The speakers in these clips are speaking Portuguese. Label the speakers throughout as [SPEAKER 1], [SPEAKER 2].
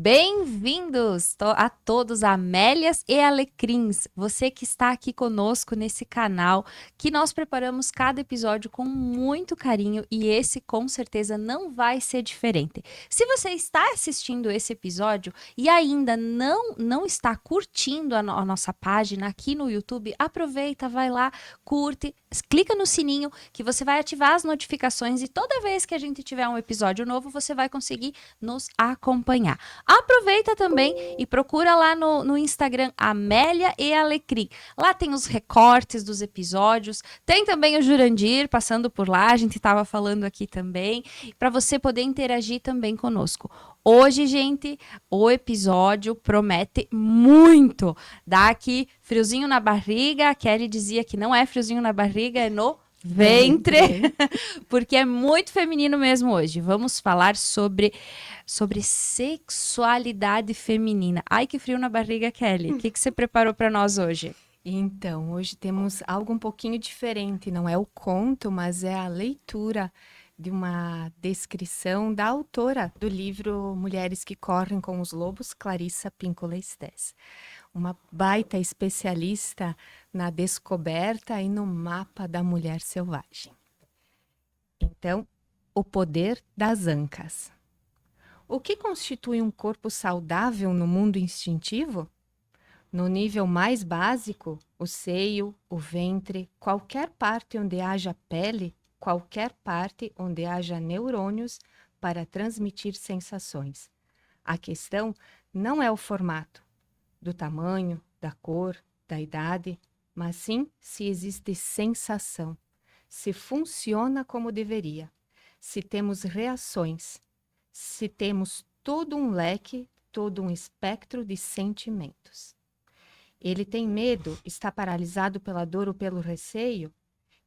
[SPEAKER 1] Bem-vindos a todos, Amélias e Alecrins, você que está aqui conosco nesse canal, que nós preparamos cada episódio com muito carinho e esse com certeza não vai ser diferente. Se você está assistindo esse episódio e ainda não está curtindo a nossa página aqui no YouTube, aproveita, vai lá, curte, clica no sininho que você vai ativar as notificações e toda vez que a gente tiver um episódio novo, você vai conseguir nos acompanhar. Aproveita também e procura lá no Instagram Amélia e Alecrim. Lá tem os recortes dos episódios, tem também o Jurandir passando por lá, a gente estava falando aqui também, para você poder interagir também conosco. Hoje, gente, o episódio promete muito. Dá aqui friozinho na barriga, a Kelly dizia que não é friozinho na barriga, é no ventre, porque é muito feminino mesmo hoje. Vamos falar sobre sexualidade feminina. Ai, que frio na barriga, Kelly. O que você preparou para nós hoje?
[SPEAKER 2] Então, hoje temos algo um pouquinho diferente. Não é o conto, mas é a leitura de uma descrição da autora do livro Mulheres que Correm com os Lobos, Clarissa Pinkola Estés. Uma baita especialista na descoberta e no mapa da mulher selvagem. Então, o poder das ancas. O que constitui um corpo saudável no mundo instintivo? No nível mais básico, o seio, o ventre, qualquer parte onde haja pele, qualquer parte onde haja neurônios para transmitir sensações. A questão não é o formato, do tamanho, da cor, da idade, mas sim se existe sensação, se funciona como deveria, se temos reações, se temos todo um leque, todo um espectro de sentimentos. Ele tem medo, está paralisado pela dor ou pelo receio?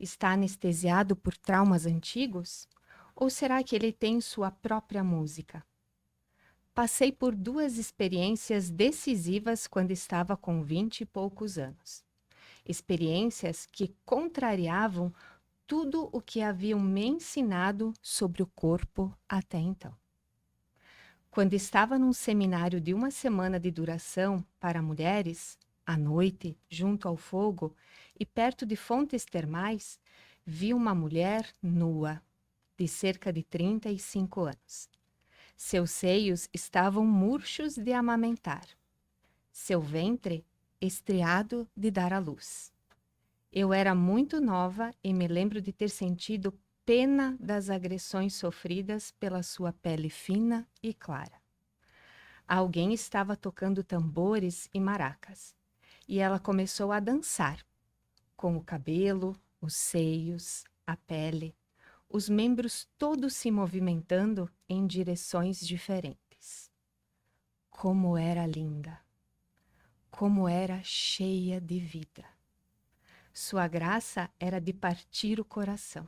[SPEAKER 2] Está anestesiado por traumas antigos? Ou será que ele tem sua própria música? Passei por 2 experiências decisivas quando estava com 20 e poucos anos. Experiências que contrariavam tudo o que haviam me ensinado sobre o corpo até então. Quando estava num seminário de 1 semana de duração para mulheres, à noite, junto ao fogo e perto de fontes termais, vi uma mulher nua, de cerca de 35 anos. Seus seios estavam murchos de amamentar. Seu ventre estriado de dar à luz. Eu era muito nova e me lembro de ter sentido pena das agressões sofridas pela sua pele fina e clara. Alguém estava tocando tambores e maracas, e ela começou a dançar, com o cabelo, os seios, a pele, os membros todos se movimentando em direções diferentes. Como era linda! Como era cheia de vida! Sua graça era de partir o coração.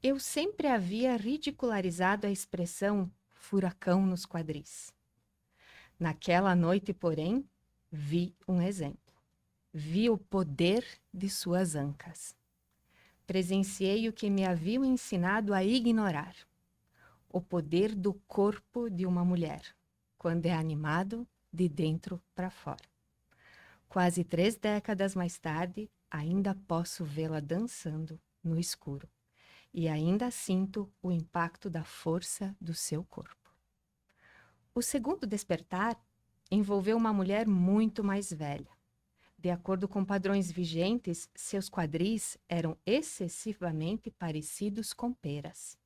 [SPEAKER 2] Eu sempre havia ridicularizado a expressão furacão nos quadris. Naquela noite, porém, vi um exemplo. Vi o poder de suas ancas. Presenciei o que me haviam ensinado a ignorar. O poder do corpo de uma mulher, quando é animado de dentro para fora. Quase 3 décadas mais tarde, ainda posso vê-la dançando no escuro. E ainda sinto o impacto da força do seu corpo. O segundo despertar envolveu uma mulher muito mais velha. De acordo com padrões vigentes, seus quadris eram excessivamente parecidos com peras.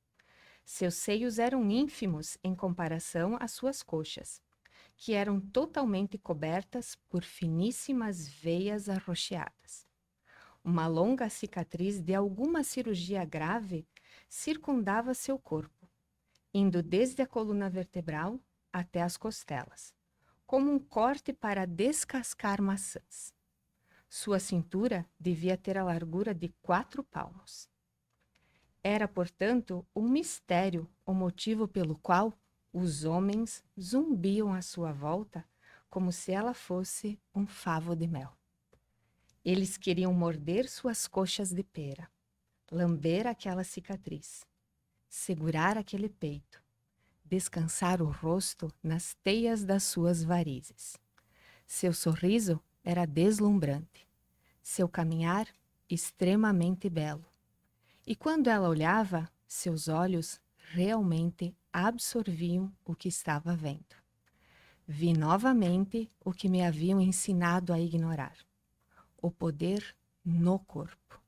[SPEAKER 2] Seus seios eram ínfimos em comparação às suas coxas, que eram totalmente cobertas por finíssimas veias arroxeadas. Uma longa cicatriz de alguma cirurgia grave circundava seu corpo, indo desde a coluna vertebral até as costelas, como um corte para descascar maçãs. Sua cintura devia ter a largura de 4 palmos. Era, portanto, um mistério o motivo pelo qual os homens zumbiam à sua volta como se ela fosse um favo de mel. Eles queriam morder suas coxas de pera, lamber aquela cicatriz, segurar aquele peito, descansar o rosto nas teias das suas varizes. Seu sorriso era deslumbrante, seu caminhar extremamente belo. E quando ela olhava, seus olhos realmente absorviam o que estava vendo. Vi novamente o que me haviam ensinado a ignorar: o poder no corpo.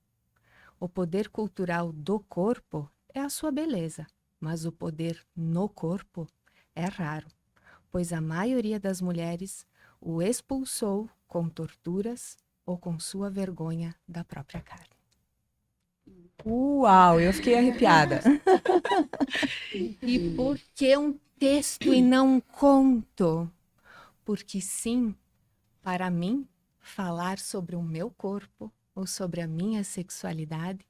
[SPEAKER 2] O poder cultural do corpo é a sua beleza, mas o poder no corpo é raro, pois a maioria das mulheres o expulsou com torturas ou com sua vergonha da própria carne.
[SPEAKER 3] Uau, eu fiquei arrepiada.
[SPEAKER 2] E por que um texto e não um conto? Porque sim, para mim, falar sobre o meu corpo ou sobre a minha sexualidade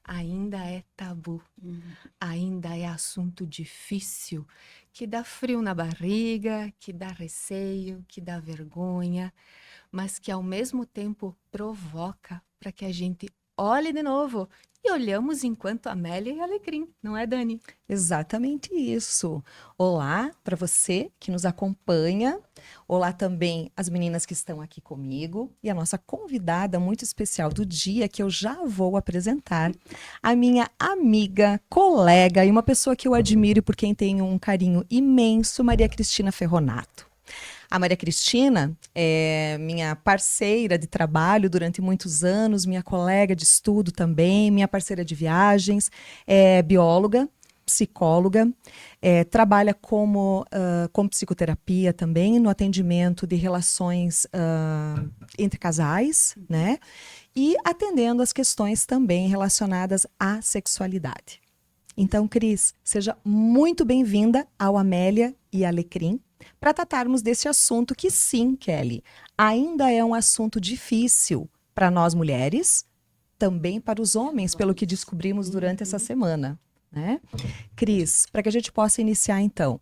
[SPEAKER 2] ainda é tabu, ainda é assunto difícil, que dá frio na barriga, que dá receio, que dá vergonha, mas que ao mesmo tempo provoca para que a gente olhe de novo. E olhamos enquanto Amélia e Alecrim, não é, Dani?
[SPEAKER 3] Exatamente isso. Olá para você que nos acompanha. Olá também as meninas que estão aqui comigo e a nossa convidada muito especial do dia, que eu já vou apresentar, a minha amiga, colega e uma pessoa que eu admiro e por quem tenho um carinho imenso, Maria Cristina Ferronato. A Maria Cristina é minha parceira de trabalho durante muitos anos, minha colega de estudo também, minha parceira de viagens, é bióloga, psicóloga, trabalha como psicoterapia também, no atendimento de relações entre casais, né? E atendendo as questões também relacionadas à sexualidade. Então, Cris, seja muito bem-vinda ao Amélia e Alecrim, para tratarmos desse assunto que sim, Kelly, ainda é um assunto difícil para nós mulheres, também para os homens, pelo que descobrimos durante essa semana, né? Cris, para que a gente possa iniciar então,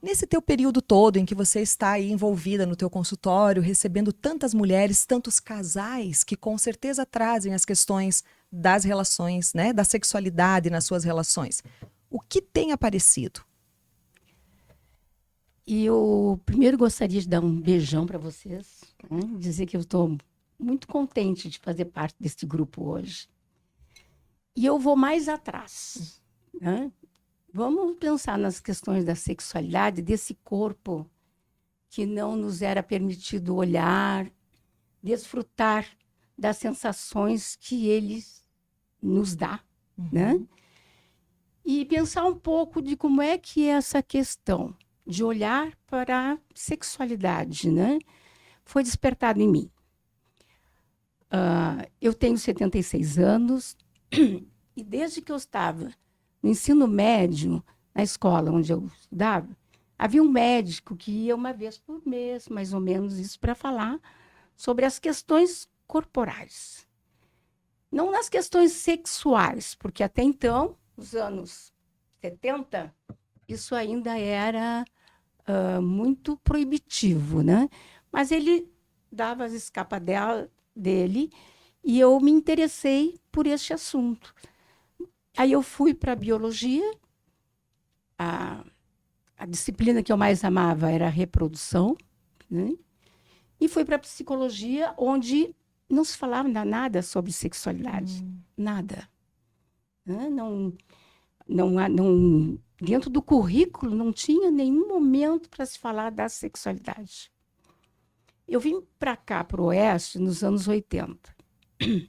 [SPEAKER 3] nesse teu período todo em que você está aí envolvida no teu consultório, recebendo tantas mulheres, tantos casais que com certeza trazem as questões das relações, né, da sexualidade nas suas relações, o que tem aparecido?
[SPEAKER 4] E eu primeiro gostaria de dar um beijão para vocês, né? Dizer que eu estou muito contente de fazer parte desse grupo hoje. E eu vou mais atrás, né? Vamos pensar nas questões da sexualidade, desse corpo que não nos era permitido olhar, desfrutar das sensações que ele nos dá, né? E pensar um pouco de como é que é essa questão de olhar para a sexualidade, né, foi despertado em mim. Eu tenho 76 anos e desde que eu estava no ensino médio, na escola onde eu estudava, havia um médico que ia uma vez por mês, mais ou menos isso, para falar sobre as questões corporais. Não nas questões sexuais, porque até então, nos anos 70, isso ainda era muito proibitivo, né? Mas ele dava as escapadelas dele e eu me interessei por este assunto. Aí eu fui para a biologia, a disciplina que eu mais amava era a reprodução, né? E fui para a psicologia, onde não se falava nada sobre sexualidade, nada. Né? Dentro do currículo não tinha nenhum momento para se falar da sexualidade. Eu vim para cá, para o Oeste, nos anos 80. E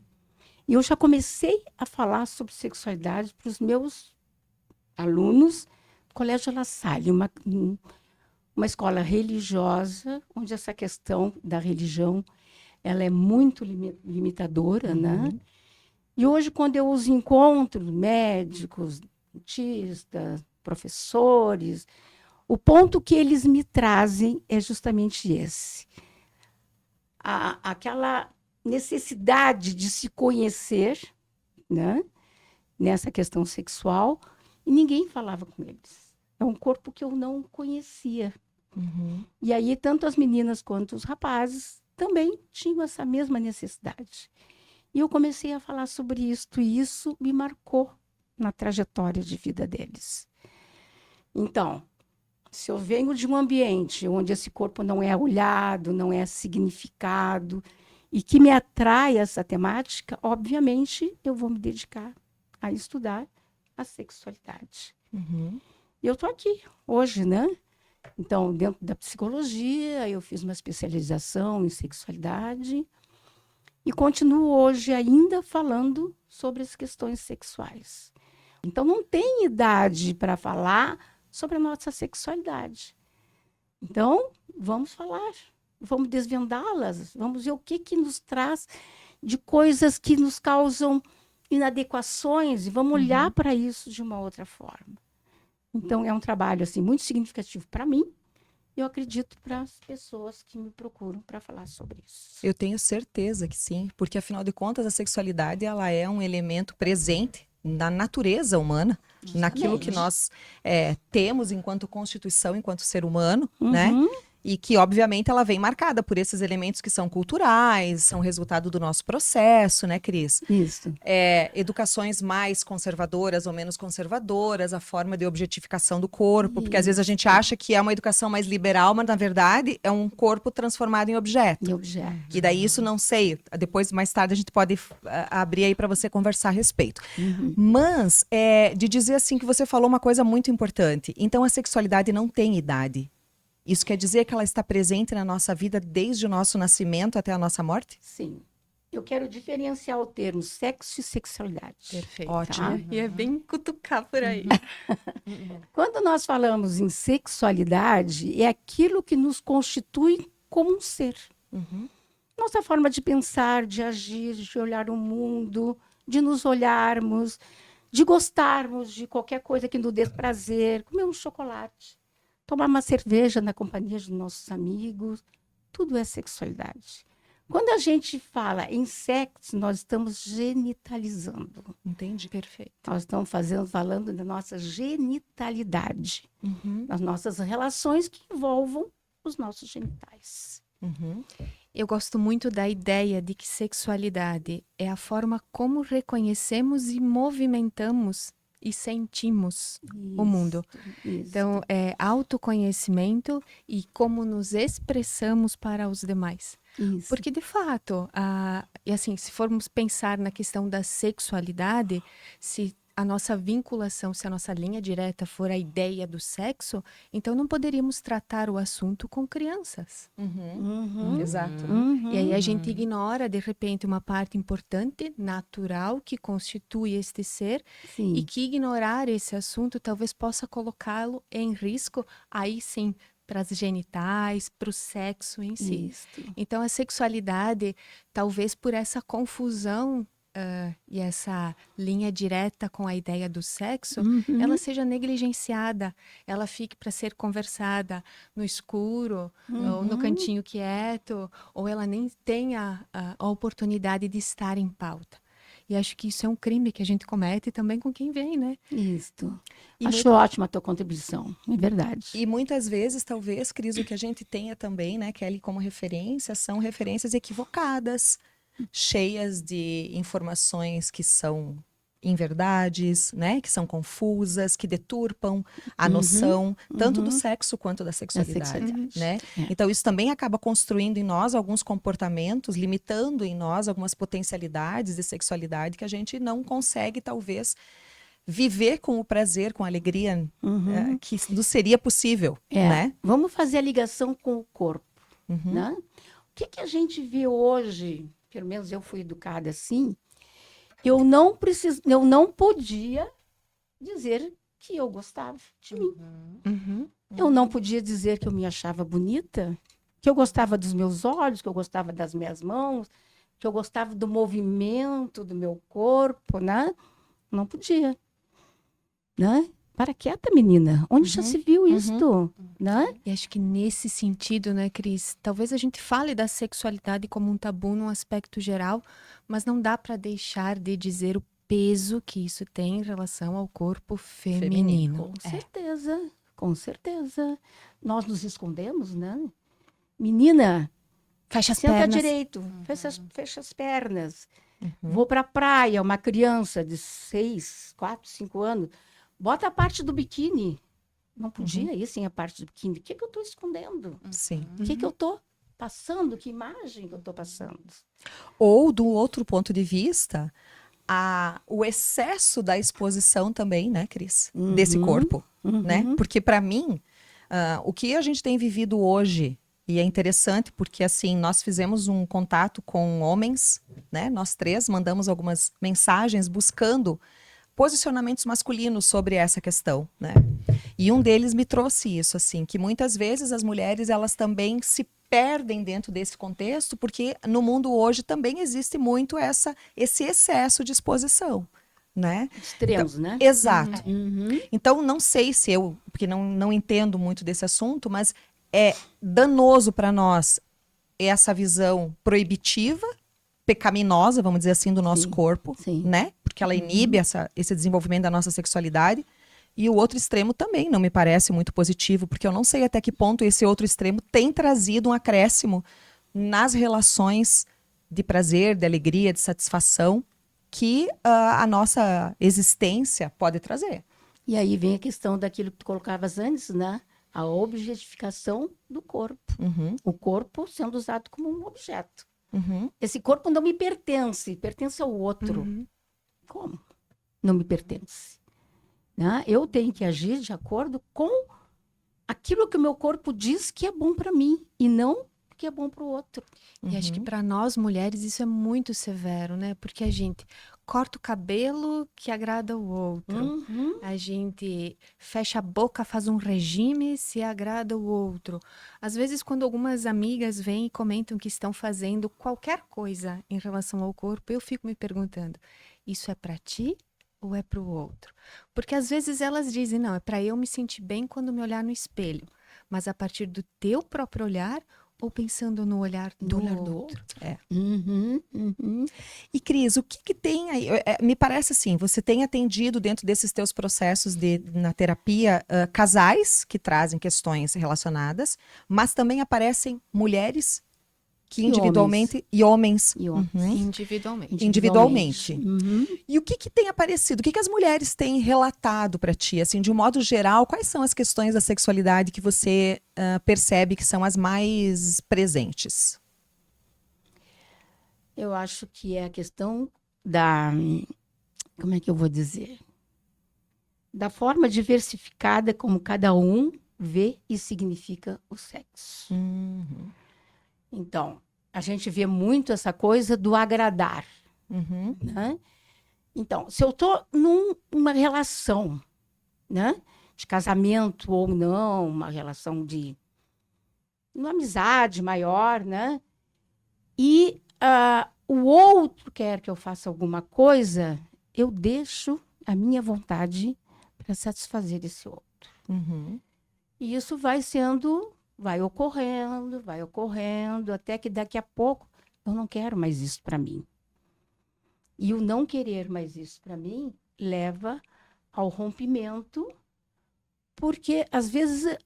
[SPEAKER 4] eu já comecei a falar sobre sexualidade para os meus alunos do Colégio La Salle, uma escola religiosa, onde essa questão da religião ela é muito limitadora, né? E hoje, quando eu os encontro, médicos, dentistas, professores, o ponto que eles me trazem é justamente esse. Aquela necessidade de se conhecer, né, nessa questão sexual, e ninguém falava com eles. É um corpo que eu não conhecia. E aí, tanto as meninas quanto os rapazes também tinham essa mesma necessidade. E eu comecei a falar sobre isso, e isso me marcou na trajetória de vida deles. Então, Se eu venho de um ambiente onde esse corpo não é olhado, não é significado, e que me atrai essa temática, obviamente eu vou me dedicar a estudar a sexualidade.
[SPEAKER 3] Uhum.
[SPEAKER 4] E eu estou aqui hoje, né? Então, dentro da psicologia, eu fiz uma especialização em sexualidade e continuo hoje ainda falando sobre as questões sexuais. Então, não tem idade para falar sobre a nossa sexualidade. Então, vamos falar, vamos desvendá-las, vamos ver o que nos traz de coisas que nos causam inadequações e vamos olhar para isso de uma outra forma. Então, é um trabalho assim, muito significativo para mim e eu acredito para as pessoas que me procuram para falar sobre isso.
[SPEAKER 3] Eu tenho certeza que sim, porque afinal de contas a sexualidade ela é um elemento presente na natureza humana, naquilo que nós temos enquanto constituição, enquanto ser humano, né? E que, obviamente, ela vem marcada por esses elementos que são culturais, são resultado do nosso processo, né, Cris?
[SPEAKER 4] Isso.
[SPEAKER 3] Educações mais conservadoras ou menos conservadoras, a forma de objetificação do corpo, porque às vezes a gente acha que é uma educação mais liberal, mas na verdade é um corpo transformado em objeto.
[SPEAKER 4] Em objeto.
[SPEAKER 3] E daí isso não sei, depois mais tarde a gente pode abrir aí para você conversar a respeito. Mas de dizer assim que você falou uma coisa muito importante. Então a sexualidade não tem idade. Isso quer dizer que ela está presente na nossa vida desde o nosso nascimento até a nossa morte?
[SPEAKER 4] Sim. Eu quero diferenciar o termo sexo e sexualidade.
[SPEAKER 2] Perfeito.
[SPEAKER 3] Ótimo.
[SPEAKER 4] Tá?
[SPEAKER 2] E é bem cutucar por aí.
[SPEAKER 4] Quando nós falamos em sexualidade, é aquilo que nos constitui como um ser. Nossa forma de pensar, de agir, de olhar o mundo, de nos olharmos, de gostarmos de qualquer coisa que nos dê prazer, comer um chocolate, tomar uma cerveja na companhia de nossos amigos, tudo é sexualidade. Quando a gente fala em sexo, nós estamos genitalizando.
[SPEAKER 3] Entendi.
[SPEAKER 2] Perfeito.
[SPEAKER 4] Nós estamos falando da nossa genitalidade, das nossas relações que envolvam os nossos genitais.
[SPEAKER 2] Eu gosto muito da ideia de que sexualidade é a forma como reconhecemos e movimentamos e sentimos o mundo.
[SPEAKER 4] Isso.
[SPEAKER 2] Então, é autoconhecimento e como nos expressamos para os demais.
[SPEAKER 4] Isso.
[SPEAKER 2] Porque, de fato, e assim, se formos pensar na questão da sexualidade, se a nossa vinculação, se a nossa linha direta for a ideia do sexo, então não poderíamos tratar o assunto com crianças.
[SPEAKER 3] Exato.
[SPEAKER 2] E aí a gente ignora, de repente, uma parte importante, natural, que constitui este ser,
[SPEAKER 4] Sim.
[SPEAKER 2] e que ignorar esse assunto talvez possa colocá-lo em risco, aí sim, para as genitais, para o sexo em si.
[SPEAKER 4] Isso.
[SPEAKER 2] Então, a sexualidade, talvez por essa confusão e essa linha direta com a ideia do sexo, ela seja negligenciada, ela fique para ser conversada no escuro, ou no cantinho quieto, ou ela nem tenha a oportunidade de estar em pauta. E acho que isso é um crime que a gente comete também com quem vem, né?
[SPEAKER 4] Isso.
[SPEAKER 3] E
[SPEAKER 4] Acho ótima a tua contribuição, é verdade.
[SPEAKER 3] E muitas vezes, talvez, Cris, o que a gente tenha também, né, Kelly, como referência, são referências equivocadas, cheias de informações que são inverdades, né, que são confusas, que deturpam a noção tanto do sexo quanto da sexualidade, né? Então isso também acaba construindo em nós alguns comportamentos, limitando em nós algumas potencialidades de sexualidade que a gente não consegue, talvez, viver com o prazer, com a alegria que nos seria possível, né?
[SPEAKER 4] Vamos fazer a ligação com o corpo, né? O que a gente vê hoje, pelo menos eu fui educada assim, eu não podia dizer que eu gostava de mim. Eu não podia dizer que eu me achava bonita, que eu gostava dos meus olhos, que eu gostava das minhas mãos, que eu gostava do movimento do meu corpo, né? Não podia. Né? Para quieta, menina. Onde já se viu isto? Né?
[SPEAKER 2] E acho que nesse sentido, né, Cris, talvez a gente fale da sexualidade como um tabu num aspecto geral, mas não dá para deixar de dizer o peso que isso tem em relação ao corpo feminino.
[SPEAKER 4] Com certeza, com certeza. Nós nos escondemos, né? Menina,
[SPEAKER 2] Fecha as
[SPEAKER 4] senta
[SPEAKER 2] pernas.
[SPEAKER 4] direito, fecha as pernas. Vou para a praia, uma criança de 6, 4, 5 anos, bota a parte do biquíni. Não podia ir sem a parte do biquíni. O que eu estou escondendo?
[SPEAKER 3] Sim.
[SPEAKER 4] O que eu estou passando? Que imagem que eu estou passando?
[SPEAKER 3] Ou, do outro ponto de vista, o excesso da exposição também, né, Cris? Desse corpo, né? Porque, para mim, o que a gente tem vivido hoje, e é interessante porque, assim, nós fizemos um contato com homens, né? Nós 3 mandamos algumas mensagens buscando posicionamentos masculinos sobre essa questão, né? E um deles me trouxe isso, assim, que muitas vezes as mulheres, elas também se perdem dentro desse contexto, porque no mundo hoje também existe muito esse excesso de exposição, né?
[SPEAKER 4] Extremos, né?
[SPEAKER 3] Exato.
[SPEAKER 4] Uhum.
[SPEAKER 3] Então, não sei se porque não entendo muito desse assunto, mas é danoso para nós essa visão proibitiva, pecaminosa, vamos dizer assim, do nosso corpo,
[SPEAKER 4] Sim.
[SPEAKER 3] né? Porque ela inibe esse desenvolvimento da nossa sexualidade. E o outro extremo também não me parece muito positivo, porque eu não sei até que ponto esse outro extremo tem trazido um acréscimo nas relações de prazer, de alegria, de satisfação que a nossa existência pode trazer.
[SPEAKER 4] E aí vem a questão daquilo que tu colocavas antes, né? A objetificação do corpo. O corpo sendo usado como um objeto. Esse corpo não me pertence, pertence ao outro. Como? Não me pertence. Né? Eu tenho que agir de acordo com aquilo que o meu corpo diz que é bom para mim e não que é bom para o outro.
[SPEAKER 2] E acho que para nós mulheres isso é muito severo, né? Porque a gente corta o cabelo que agrada o outro. A gente fecha a boca, faz um regime se agrada o outro. Às vezes, quando algumas amigas vêm e comentam que estão fazendo qualquer coisa em relação ao corpo, eu fico me perguntando, isso é para ti ou é para o outro? Porque às vezes elas dizem, não, é para eu me sentir bem quando me olhar no espelho. Mas a partir do teu próprio olhar, ou pensando no olhar do outro.
[SPEAKER 3] É. E, Cris, o que tem aí? Me parece assim, você tem atendido dentro desses teus processos na terapia casais que trazem questões relacionadas, mas também aparecem mulheres que individualmente e homens. Individualmente. E o que tem aparecido? O que as mulheres têm relatado para ti? Assim, de um modo geral, quais são as questões da sexualidade que você percebe que são as mais presentes?
[SPEAKER 4] Eu acho que é a questão da... Como é que eu vou dizer? Da forma diversificada como cada um vê e significa o sexo. Então, a gente vê muito essa coisa do agradar. Né? Então, se eu estou numa relação, né, de casamento ou não, uma relação de uma amizade maior, né, e o outro quer que eu faça alguma coisa, eu deixo a minha vontade para satisfazer esse outro. E isso vai ocorrendo, até que daqui a pouco eu não quero mais isso para mim. E o não querer mais isso para mim leva ao rompimento, porque às vezes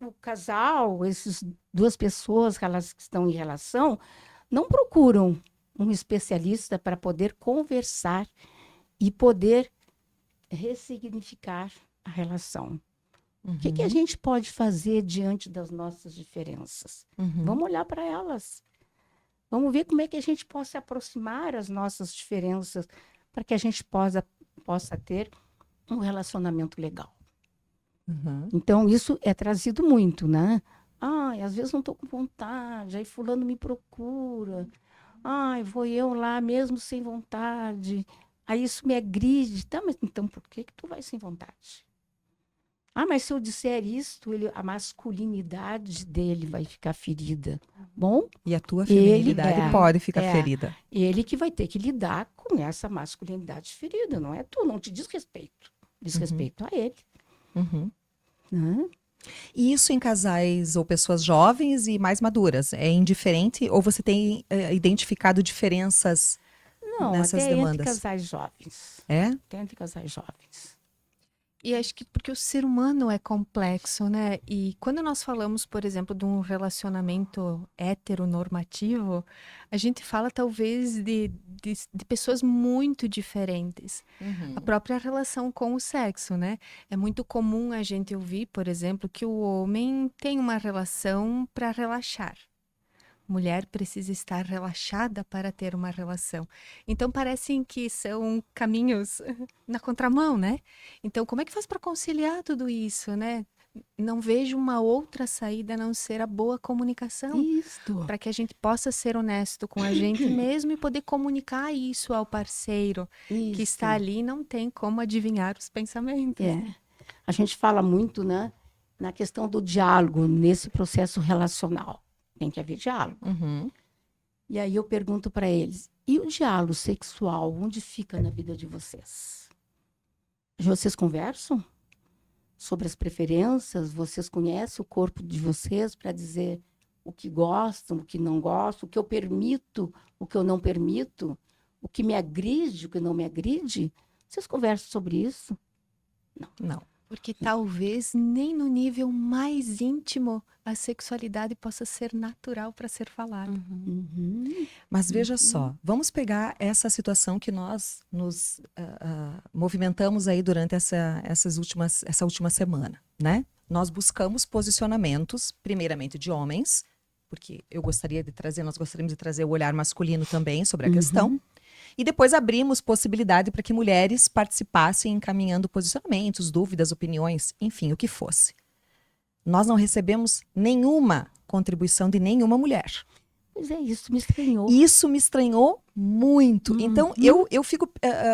[SPEAKER 4] o casal, essas 2 pessoas que elas estão em relação, não procuram um especialista para poder conversar e poder ressignificar a relação. O que a gente pode fazer diante das nossas diferenças? Vamos olhar para elas. Vamos ver como é que a gente pode se aproximar as nossas diferenças para que a gente possa ter um relacionamento legal. Então, isso é trazido muito, né? Às vezes não estou com vontade, aí fulano me procura. Vou eu lá mesmo sem vontade. Aí isso me agride. Tá, mas então por que tu vai sem vontade? Mas se eu disser isto, a masculinidade dele vai ficar ferida. Bom,
[SPEAKER 3] e a tua feminilidade pode ficar ferida.
[SPEAKER 4] Ele que vai ter que lidar com essa masculinidade ferida, não é tu, não te diz respeito. Diz respeito a ele.
[SPEAKER 3] E isso em casais ou pessoas jovens e mais maduras? É indiferente ou você tem identificado diferenças nessas demandas?
[SPEAKER 4] Entre casais jovens.
[SPEAKER 3] É?
[SPEAKER 4] Entre casais jovens.
[SPEAKER 2] E acho que porque o ser humano é complexo, né? E quando nós falamos, por exemplo, de um relacionamento heteronormativo, a gente fala talvez de pessoas muito diferentes. A própria relação com o sexo, né? É muito comum a gente ouvir, por exemplo, que o homem tem uma relação para relaxar. Mulher precisa estar relaxada para ter uma relação. Então, parecem que são caminhos na contramão, né? Então, como é que faz para conciliar tudo isso, né? Não vejo uma outra saída a não ser a boa comunicação,
[SPEAKER 4] Isto.
[SPEAKER 2] para que a gente possa ser honesto com a gente mesmo e poder comunicar isso ao parceiro que está ali e não tem como adivinhar os pensamentos.
[SPEAKER 4] É. A gente fala muito, né, na questão do diálogo nesse processo relacional. Tem que haver diálogo.
[SPEAKER 3] Uhum.
[SPEAKER 4] E aí eu pergunto para eles, e o diálogo sexual, onde fica na vida de vocês? Vocês conversam sobre as preferências? Vocês conhecem o corpo de vocês para dizer o que gostam, o que não gostam, o que eu permito, o que eu não permito, o que me agride, o que não me agride? Vocês conversam sobre isso?
[SPEAKER 3] Não.
[SPEAKER 2] Porque talvez nem no nível mais íntimo a sexualidade possa ser natural para ser falada.
[SPEAKER 4] Uhum.
[SPEAKER 3] Mas veja só, vamos pegar essa situação que nós nos movimentamos aí durante essa última semana, né? Nós buscamos posicionamentos, primeiramente de homens, porque nós gostaríamos de trazer o olhar masculino também sobre a questão. E depois abrimos possibilidade para que mulheres participassem encaminhando posicionamentos, dúvidas, opiniões, enfim, o que fosse. Nós não recebemos nenhuma contribuição de nenhuma mulher.
[SPEAKER 4] Pois é, isso me estranhou.
[SPEAKER 3] Isso me estranhou muito. Então, eu fico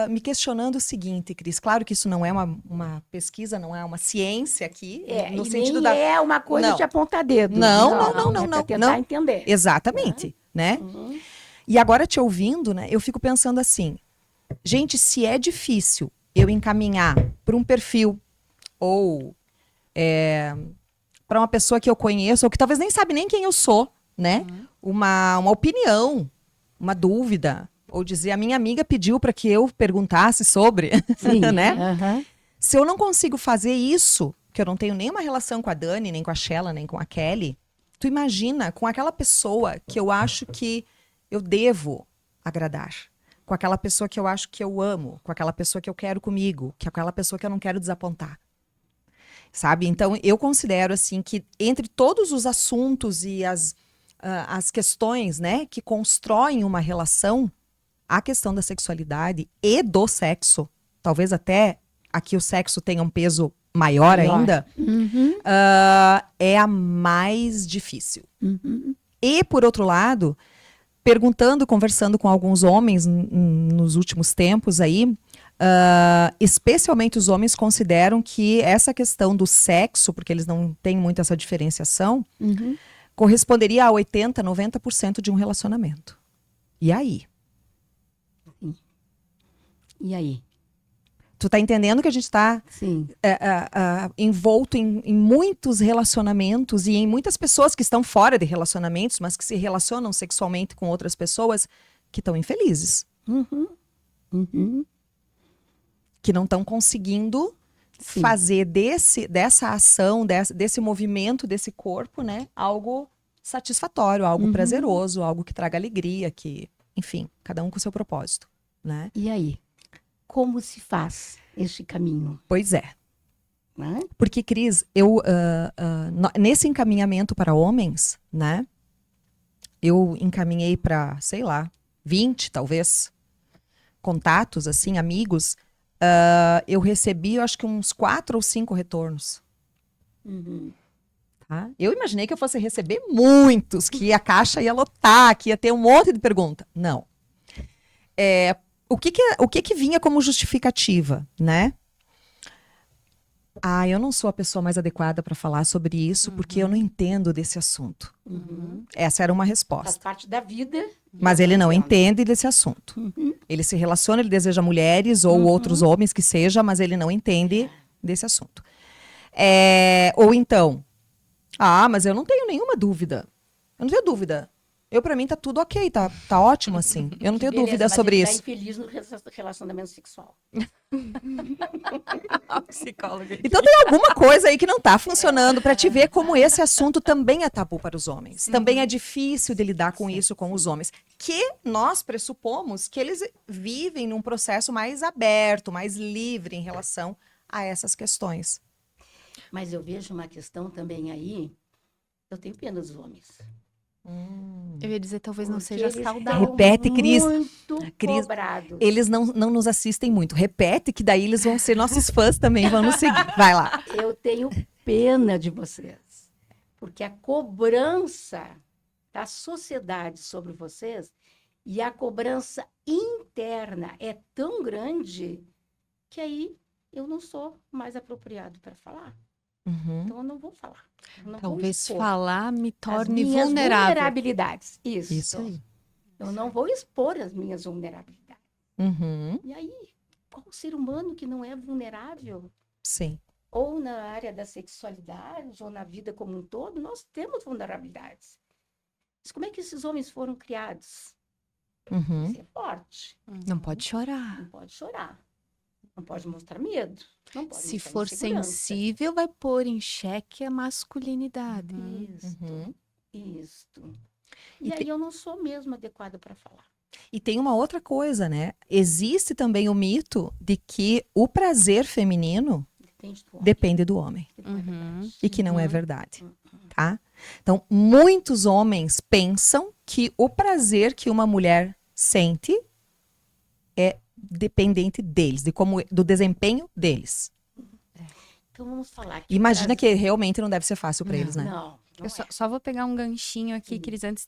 [SPEAKER 3] me questionando o seguinte, Cris. Claro que isso não é uma pesquisa, não é uma ciência aqui, no
[SPEAKER 4] e
[SPEAKER 3] sentido
[SPEAKER 4] nem
[SPEAKER 3] da...
[SPEAKER 4] é uma coisa
[SPEAKER 3] Não.
[SPEAKER 4] de apontar dedo.
[SPEAKER 3] Não.
[SPEAKER 4] É para tentar entender.
[SPEAKER 3] Exatamente, né?
[SPEAKER 4] Uhum.
[SPEAKER 3] E agora te ouvindo, né, eu fico pensando assim, gente, se é difícil eu encaminhar para um perfil ou para uma pessoa que eu conheço, ou que talvez nem sabe nem quem eu sou, né? Uma opinião, uma dúvida, ou dizer, a minha amiga pediu para que eu perguntasse sobre,
[SPEAKER 4] Sim.
[SPEAKER 3] né?
[SPEAKER 4] Uhum.
[SPEAKER 3] Se eu não consigo fazer isso, que eu não tenho nenhuma relação com a Dani, nem com a Sheila, nem com a Kelly, tu imagina com aquela pessoa que eu acho que eu devo agradar, com aquela pessoa que eu acho que eu amo, com aquela pessoa que eu quero comigo, com aquela pessoa que eu não quero desapontar. Sabe? Então, eu considero assim que entre todos os assuntos e as questões, né, que constroem uma relação, a questão da sexualidade e do sexo, talvez até aqui o sexo tenha um peso maior ainda,
[SPEAKER 4] Uhum.
[SPEAKER 3] é a mais difícil.
[SPEAKER 4] Uhum.
[SPEAKER 3] E, por outro lado, conversando com alguns homens nos últimos tempos aí, especialmente os homens consideram que essa questão do sexo, porque eles não têm muito essa diferenciação,
[SPEAKER 4] Uhum.
[SPEAKER 3] corresponderia a 80%, 90% de um relacionamento. E aí?
[SPEAKER 4] E aí?
[SPEAKER 3] Tu tá entendendo que a gente tá
[SPEAKER 4] Sim.
[SPEAKER 3] envolto em muitos relacionamentos e em muitas pessoas que estão fora de relacionamentos, mas que se relacionam sexualmente com outras pessoas que estão infelizes,
[SPEAKER 4] Uhum. Uhum.
[SPEAKER 3] que não estão conseguindo
[SPEAKER 4] Sim.
[SPEAKER 3] fazer dessa ação, desse movimento, desse corpo, né, algo satisfatório, algo prazeroso, algo que traga alegria, que, enfim, cada um com o seu propósito, né?
[SPEAKER 4] E aí? Como se faz este caminho?
[SPEAKER 3] Pois é.
[SPEAKER 4] Né?
[SPEAKER 3] Porque, Cris, nesse encaminhamento para homens, né? Eu encaminhei para, sei lá, 20, talvez, contatos, assim, amigos. Eu recebi, eu acho que uns 4 ou 5 retornos.
[SPEAKER 4] Uhum.
[SPEAKER 3] Tá? Eu imaginei que eu fosse receber muitos, que a caixa ia lotar, que ia ter um monte de pergunta. Não. O que vinha como justificativa, né? Eu não sou a pessoa mais adequada para falar sobre isso, porque eu não entendo desse assunto.
[SPEAKER 4] Uhum.
[SPEAKER 3] Essa era uma
[SPEAKER 4] Faz
[SPEAKER 3] resposta.
[SPEAKER 4] parte da vida.
[SPEAKER 3] Mas ele não entende desse assunto.
[SPEAKER 4] Uhum.
[SPEAKER 3] Ele se relaciona, ele deseja mulheres ou outros homens que seja, mas ele não entende desse assunto. Ou então, mas eu não tenho nenhuma dúvida. Eu não tenho dúvida. Eu, pra mim, tá tudo ok, tá ótimo assim. Eu não tenho
[SPEAKER 4] Beleza,
[SPEAKER 3] dúvida
[SPEAKER 4] mas
[SPEAKER 3] sobre
[SPEAKER 4] ele
[SPEAKER 3] isso.
[SPEAKER 4] tá infeliz no relacionamento sexual.
[SPEAKER 1] A psicóloga.
[SPEAKER 3] Então tem alguma coisa aí que não tá funcionando pra te ver como esse assunto também é tabu para os homens. Também é difícil de lidar com isso com os homens. Que nós pressupomos que eles vivem num processo mais aberto, mais livre em relação a essas questões.
[SPEAKER 4] Mas eu vejo uma questão também aí, eu tenho pena dos homens.
[SPEAKER 2] Eu ia dizer, talvez não
[SPEAKER 4] Porque
[SPEAKER 2] seja
[SPEAKER 4] eles
[SPEAKER 2] saudável.
[SPEAKER 4] são
[SPEAKER 3] Repete, Cris.
[SPEAKER 4] muito
[SPEAKER 3] Cris,
[SPEAKER 4] cobrados.
[SPEAKER 3] Eles não nos assistem muito. Repete que daí eles vão ser nossos fãs também, vão nos seguir. Vai lá.
[SPEAKER 4] Eu tenho pena de vocês, porque a cobrança da sociedade sobre vocês e a cobrança interna é tão grande que aí eu não sou mais apropriado para falar.
[SPEAKER 3] Uhum.
[SPEAKER 4] Então eu não vou falar. Eu não vou
[SPEAKER 2] Talvez
[SPEAKER 4] expor
[SPEAKER 2] falar me
[SPEAKER 4] as
[SPEAKER 2] torne
[SPEAKER 4] minhas
[SPEAKER 2] vulnerável.
[SPEAKER 4] vulnerabilidades.
[SPEAKER 3] Isso aí.
[SPEAKER 4] Eu não vou expor as minhas vulnerabilidades.
[SPEAKER 3] Uhum.
[SPEAKER 4] E aí, qual ser humano que não é vulnerável?
[SPEAKER 3] Sim.
[SPEAKER 4] Ou na área da sexualidade, ou na vida como um todo, nós temos vulnerabilidades. Mas como é que esses homens foram criados?
[SPEAKER 3] Uhum.
[SPEAKER 4] Ser forte,
[SPEAKER 2] Não pode chorar.
[SPEAKER 4] não pode chorar, não pode mostrar medo, não pode
[SPEAKER 2] Se
[SPEAKER 4] mostrar
[SPEAKER 2] for
[SPEAKER 4] insegurança.
[SPEAKER 2] sensível, vai pôr em xeque a masculinidade.
[SPEAKER 4] Isto,
[SPEAKER 3] Uhum.
[SPEAKER 4] isto.
[SPEAKER 3] E
[SPEAKER 4] E aí eu não sou mesmo adequada para falar.
[SPEAKER 3] E tem uma outra coisa, né? Existe também o mito de que o prazer feminino
[SPEAKER 4] Depende do homem.
[SPEAKER 3] depende do homem.
[SPEAKER 4] que não é verdade.
[SPEAKER 3] E que não é verdade, tá? Então, muitos homens pensam que o prazer que uma mulher sente é dependente deles, do desempenho deles.
[SPEAKER 4] Então vamos falar que
[SPEAKER 3] Imagina que realmente não deve ser fácil para eles, né?
[SPEAKER 4] Não,
[SPEAKER 1] Eu só vou pegar um ganchinho aqui, Cris, antes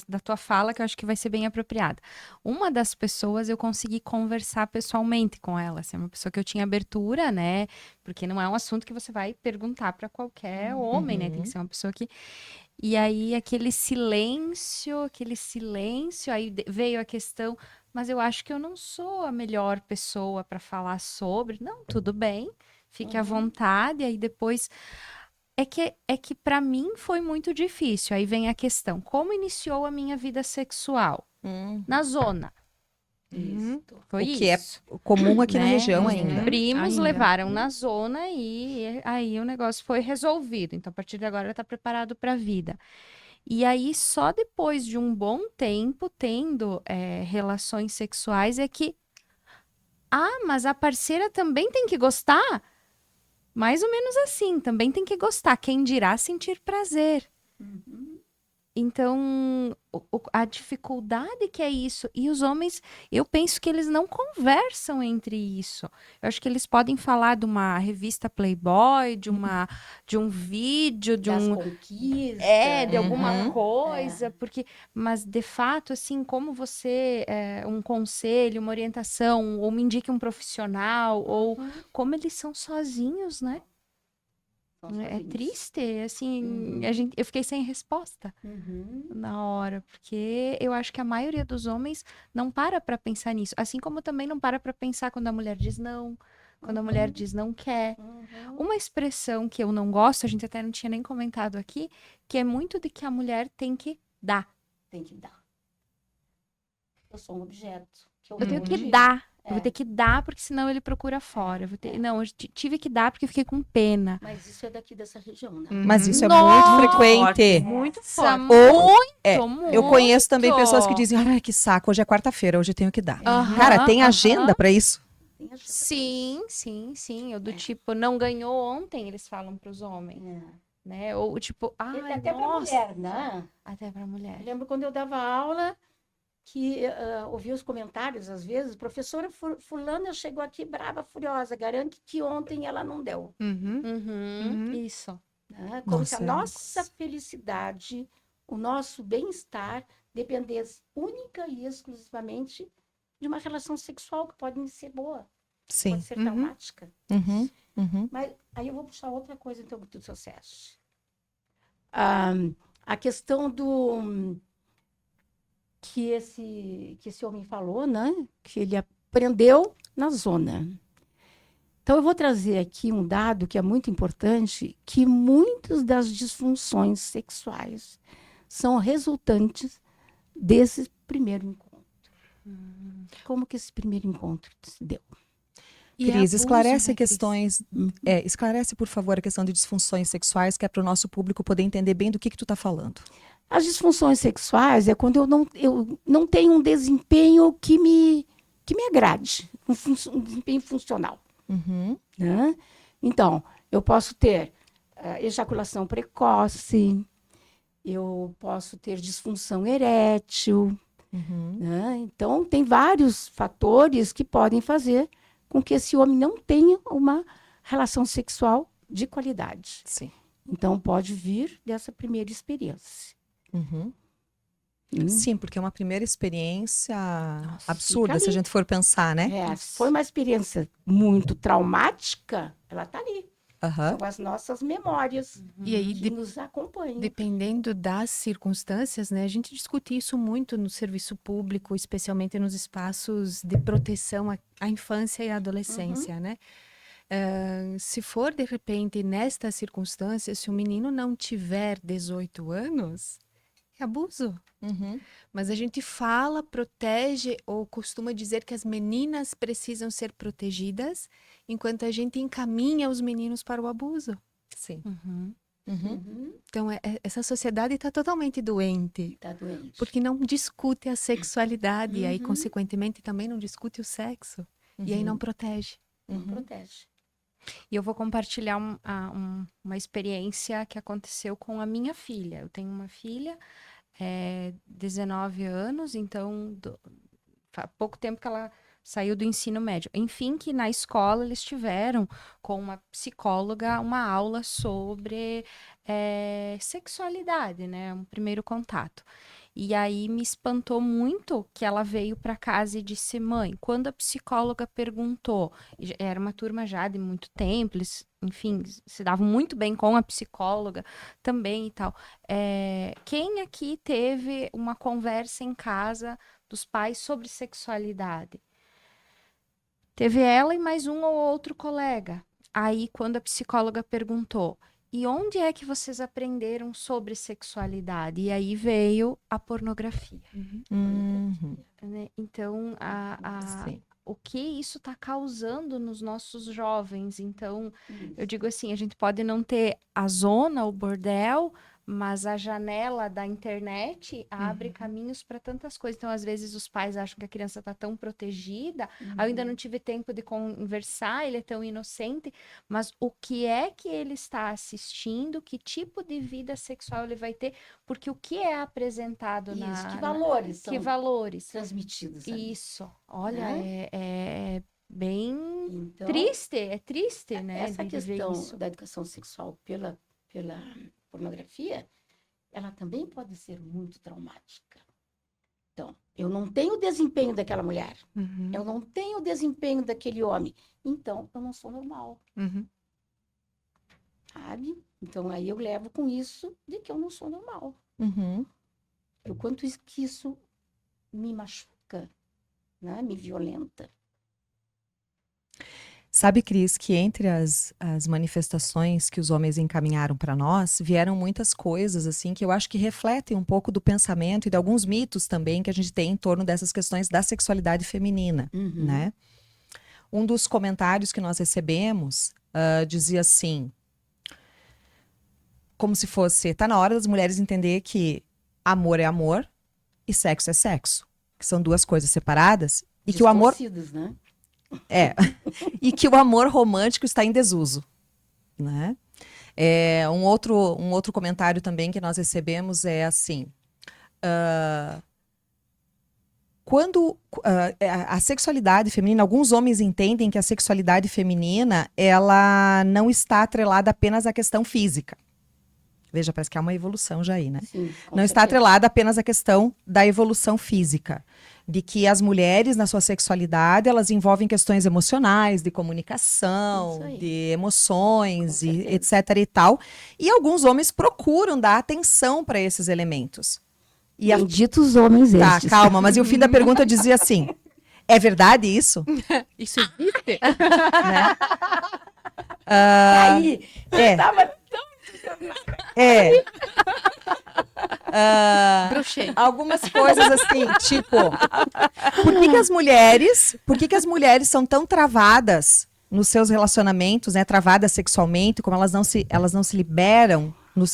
[SPEAKER 1] da tua fala, que eu acho que vai ser bem apropriada. Uma das pessoas eu consegui conversar pessoalmente com ela, assim, uma pessoa que eu tinha abertura, né? Porque não é um assunto que você vai perguntar para qualquer homem, né? Tem que ser uma pessoa que. E aí aquele silêncio, aí veio a questão, mas eu acho que eu não sou a melhor pessoa para falar sobre. Não, tudo bem, fique à vontade, aí depois. É que para mim foi muito difícil. Aí vem a questão: como iniciou a minha vida sexual? Na zona.
[SPEAKER 4] Isto.
[SPEAKER 1] Foi
[SPEAKER 3] O que é
[SPEAKER 1] isso.
[SPEAKER 3] comum aqui na
[SPEAKER 1] Né?
[SPEAKER 3] região
[SPEAKER 1] Os
[SPEAKER 3] ainda.
[SPEAKER 1] primos
[SPEAKER 2] Ainda.
[SPEAKER 1] levaram na zona e aí o negócio foi resolvido. Então, a partir de agora, tá preparado para a vida. E aí, só depois de um bom tempo tendo relações sexuais é que. Ah, mas a parceira também tem que gostar? Mais ou menos assim, também tem que gostar. Quem dirá sentir prazer. Então, a dificuldade que é isso. E os homens, eu penso que eles não conversam entre isso. Eu acho que eles podem falar de uma revista Playboy, de um vídeo, de
[SPEAKER 4] Das
[SPEAKER 1] um.
[SPEAKER 4] conquistas.
[SPEAKER 1] De alguma
[SPEAKER 3] Uhum.
[SPEAKER 1] coisa, porque, mas de fato, assim, como você, um conselho, uma orientação, ou me indique um profissional, ou como eles são sozinhos, né?
[SPEAKER 4] São
[SPEAKER 1] É
[SPEAKER 4] sozinhos.
[SPEAKER 1] triste, assim, eu fiquei sem resposta
[SPEAKER 4] Uhum.
[SPEAKER 1] na hora, porque eu acho que a maioria dos homens não para pensar nisso, assim como também não para pensar quando a mulher diz não, quando a mulher diz não quer. Uma expressão que eu não gosto, a gente até não tinha nem comentado aqui, que é muito de que a mulher tem que dar.
[SPEAKER 4] Tem que dar. Eu sou um objeto.
[SPEAKER 1] Eu tenho que dar. Eu vou ter que dar, porque senão ele procura fora. Não, eu tive que dar porque eu fiquei com pena.
[SPEAKER 4] Mas isso é daqui dessa região, né?
[SPEAKER 3] Mas isso é
[SPEAKER 1] Nossa!
[SPEAKER 3] muito frequente.
[SPEAKER 2] Muito
[SPEAKER 1] Nossa,
[SPEAKER 2] forte.
[SPEAKER 1] muito.
[SPEAKER 3] Eu conheço também pessoas que dizem, ai, que saco, hoje é quarta-feira, hoje eu tenho que dar.
[SPEAKER 1] Aham,
[SPEAKER 3] Cara, tem
[SPEAKER 1] aham.
[SPEAKER 3] agenda pra isso?
[SPEAKER 4] Tem a chance
[SPEAKER 1] Sim. Eu do tipo, não ganhou ontem, eles falam pros homens, né? Ou tipo, ai,
[SPEAKER 4] até pra
[SPEAKER 1] nossa.
[SPEAKER 4] mulher, né?
[SPEAKER 1] Até pra mulher.
[SPEAKER 4] Eu lembro quando eu dava aula que ouvia os comentários, às vezes, professora fulana chegou aqui brava, furiosa, garante que ontem ela não deu.
[SPEAKER 1] Isso.
[SPEAKER 4] Né? Como se a
[SPEAKER 3] Nossa.
[SPEAKER 4] nossa felicidade, o nosso bem-estar dependesse única e exclusivamente de uma relação sexual que pode ser boa,
[SPEAKER 3] Sim.
[SPEAKER 4] pode ser traumática.
[SPEAKER 3] Uhum.
[SPEAKER 4] Mas aí eu vou puxar outra coisa, então, que tu trouxeste. A questão do que esse homem falou, né? Que ele aprendeu na zona. Então, eu vou trazer aqui um dado que é muito importante, que muitas das disfunções sexuais são resultantes desse primeiro encontro. Como que esse primeiro encontro se deu?
[SPEAKER 2] E é
[SPEAKER 3] Cris,
[SPEAKER 2] abuso,
[SPEAKER 3] esclarece
[SPEAKER 2] né, Cris?
[SPEAKER 3] questões, esclarece, por favor, a questão de disfunções sexuais, que é para o nosso público poder entender bem do que tu tá falando.
[SPEAKER 4] As disfunções sexuais é quando eu não tenho um desempenho que me agrade, um desempenho funcional.
[SPEAKER 3] Uhum.
[SPEAKER 4] Né? Então, eu posso ter ejaculação precoce, eu posso ter disfunção erétil.
[SPEAKER 3] Uhum.
[SPEAKER 4] Né? Então, tem vários fatores que podem fazer com que esse homem não tenha uma relação sexual de qualidade.
[SPEAKER 3] Sim.
[SPEAKER 4] Então, pode vir dessa primeira experiência.
[SPEAKER 3] Uhum.
[SPEAKER 4] Hum.
[SPEAKER 3] Sim, porque é uma primeira experiência
[SPEAKER 4] Nossa,
[SPEAKER 3] absurda,
[SPEAKER 4] fica
[SPEAKER 3] se a
[SPEAKER 4] ali.
[SPEAKER 3] gente for pensar, né?
[SPEAKER 4] Se foi uma experiência muito traumática, ela está ali.
[SPEAKER 3] Aham.
[SPEAKER 4] São as nossas memórias
[SPEAKER 2] E aí,
[SPEAKER 4] que nos acompanham.
[SPEAKER 2] dependendo das circunstâncias, né? A gente discute isso muito no serviço público, especialmente nos espaços de proteção à infância e à adolescência, né? Se for, de repente, nesta circunstância, se o menino não tiver 18 anos, é abuso.
[SPEAKER 3] Uhum.
[SPEAKER 2] Mas a gente fala, protege ou costuma dizer que as meninas precisam ser protegidas, enquanto a gente encaminha os meninos para o abuso.
[SPEAKER 3] Sim.
[SPEAKER 1] Uhum.
[SPEAKER 3] Uhum.
[SPEAKER 2] Então, essa sociedade está totalmente doente,
[SPEAKER 4] Tá doente.
[SPEAKER 2] porque não discute a sexualidade, e aí,
[SPEAKER 4] Uhum.
[SPEAKER 2] consequentemente, também não discute o sexo, e aí não protege.
[SPEAKER 4] Não
[SPEAKER 3] Uhum.
[SPEAKER 4] protege.
[SPEAKER 1] E eu vou compartilhar uma experiência que aconteceu com a minha filha. Eu tenho uma filha, 19 anos, então há pouco tempo que ela saiu do ensino médio. Enfim, que na escola eles tiveram com uma psicóloga uma aula sobre sexualidade, né? Um primeiro contato. E aí me espantou muito que ela veio para casa e disse: mãe, quando a psicóloga perguntou, era uma turma já de muito tempo, eles, enfim, se davam muito bem com a psicóloga também e tal. Quem aqui teve uma conversa em casa dos pais sobre sexualidade? Teve ela e mais um ou outro colega. Aí, quando a psicóloga perguntou: e onde é que vocês aprenderam sobre sexualidade? E aí veio a pornografia.
[SPEAKER 3] Uhum.
[SPEAKER 1] Né? Então,
[SPEAKER 3] Sim.
[SPEAKER 1] o que isso está causando nos nossos jovens? Então, eu digo assim, a gente pode não ter a zona, o bordel, mas a janela da internet abre caminhos para tantas coisas. Então, às vezes, os pais acham que a criança está tão protegida. Eu ainda não tive tempo de conversar, ele é tão inocente. Mas o que é que ele está assistindo? Que tipo de vida sexual ele vai ter? Porque o que é apresentado
[SPEAKER 4] Isso, que valores são
[SPEAKER 1] que valores?
[SPEAKER 4] transmitidos ali.
[SPEAKER 1] Isso. Olha,
[SPEAKER 4] Né?
[SPEAKER 1] é bem
[SPEAKER 4] Então,
[SPEAKER 1] triste, né?
[SPEAKER 4] essa
[SPEAKER 1] de ver
[SPEAKER 4] questão
[SPEAKER 1] isso.
[SPEAKER 4] da educação sexual pela pornografia, ela também pode ser muito traumática. Então, eu não tenho o desempenho daquela mulher, eu não tenho o desempenho daquele homem, então eu não sou normal, sabe? Então, aí eu levo com isso de que eu não sou normal.
[SPEAKER 3] Uhum.
[SPEAKER 4] O quanto que isso me machuca, né? Me violenta.
[SPEAKER 3] Sabe, Cris, que entre as manifestações que os homens encaminharam para nós, vieram muitas coisas, assim, que eu acho que refletem um pouco do pensamento e de alguns mitos também que a gente tem em torno dessas questões da sexualidade feminina, né? Um dos comentários que nós recebemos dizia assim, como se fosse, tá na hora das mulheres entender que amor é amor e sexo é sexo, que são duas coisas separadas e que o amor
[SPEAKER 4] Distorcidos, né?
[SPEAKER 3] e que o amor romântico está em desuso, né? Um outro comentário também que nós recebemos é assim, quando a sexualidade feminina, alguns homens entendem que a sexualidade feminina, ela não está atrelada apenas à questão física. Veja, parece que há uma evolução já aí, né?
[SPEAKER 4] Sim, com
[SPEAKER 3] Não está
[SPEAKER 4] certeza.
[SPEAKER 3] atrelada apenas à questão da evolução física. De que as mulheres, na sua sexualidade, elas envolvem questões emocionais, de
[SPEAKER 4] Isso
[SPEAKER 3] comunicação,
[SPEAKER 4] aí.
[SPEAKER 3] de emoções,
[SPEAKER 4] Com
[SPEAKER 3] e
[SPEAKER 4] certeza.
[SPEAKER 3] etc e tal. E alguns homens procuram dar atenção para esses elementos. E
[SPEAKER 4] Benditos homens
[SPEAKER 3] Tá,
[SPEAKER 4] estes.
[SPEAKER 3] calma, mas e o fim da pergunta dizia assim, é verdade isso?
[SPEAKER 2] Isso existe?
[SPEAKER 3] Né?
[SPEAKER 4] Aí,
[SPEAKER 3] É.
[SPEAKER 4] eu tava
[SPEAKER 3] É.
[SPEAKER 2] Brochei.
[SPEAKER 3] Algumas coisas assim, tipo, por que que as mulheres são tão travadas nos seus relacionamentos, né? Travadas sexualmente, como elas não se liberam nos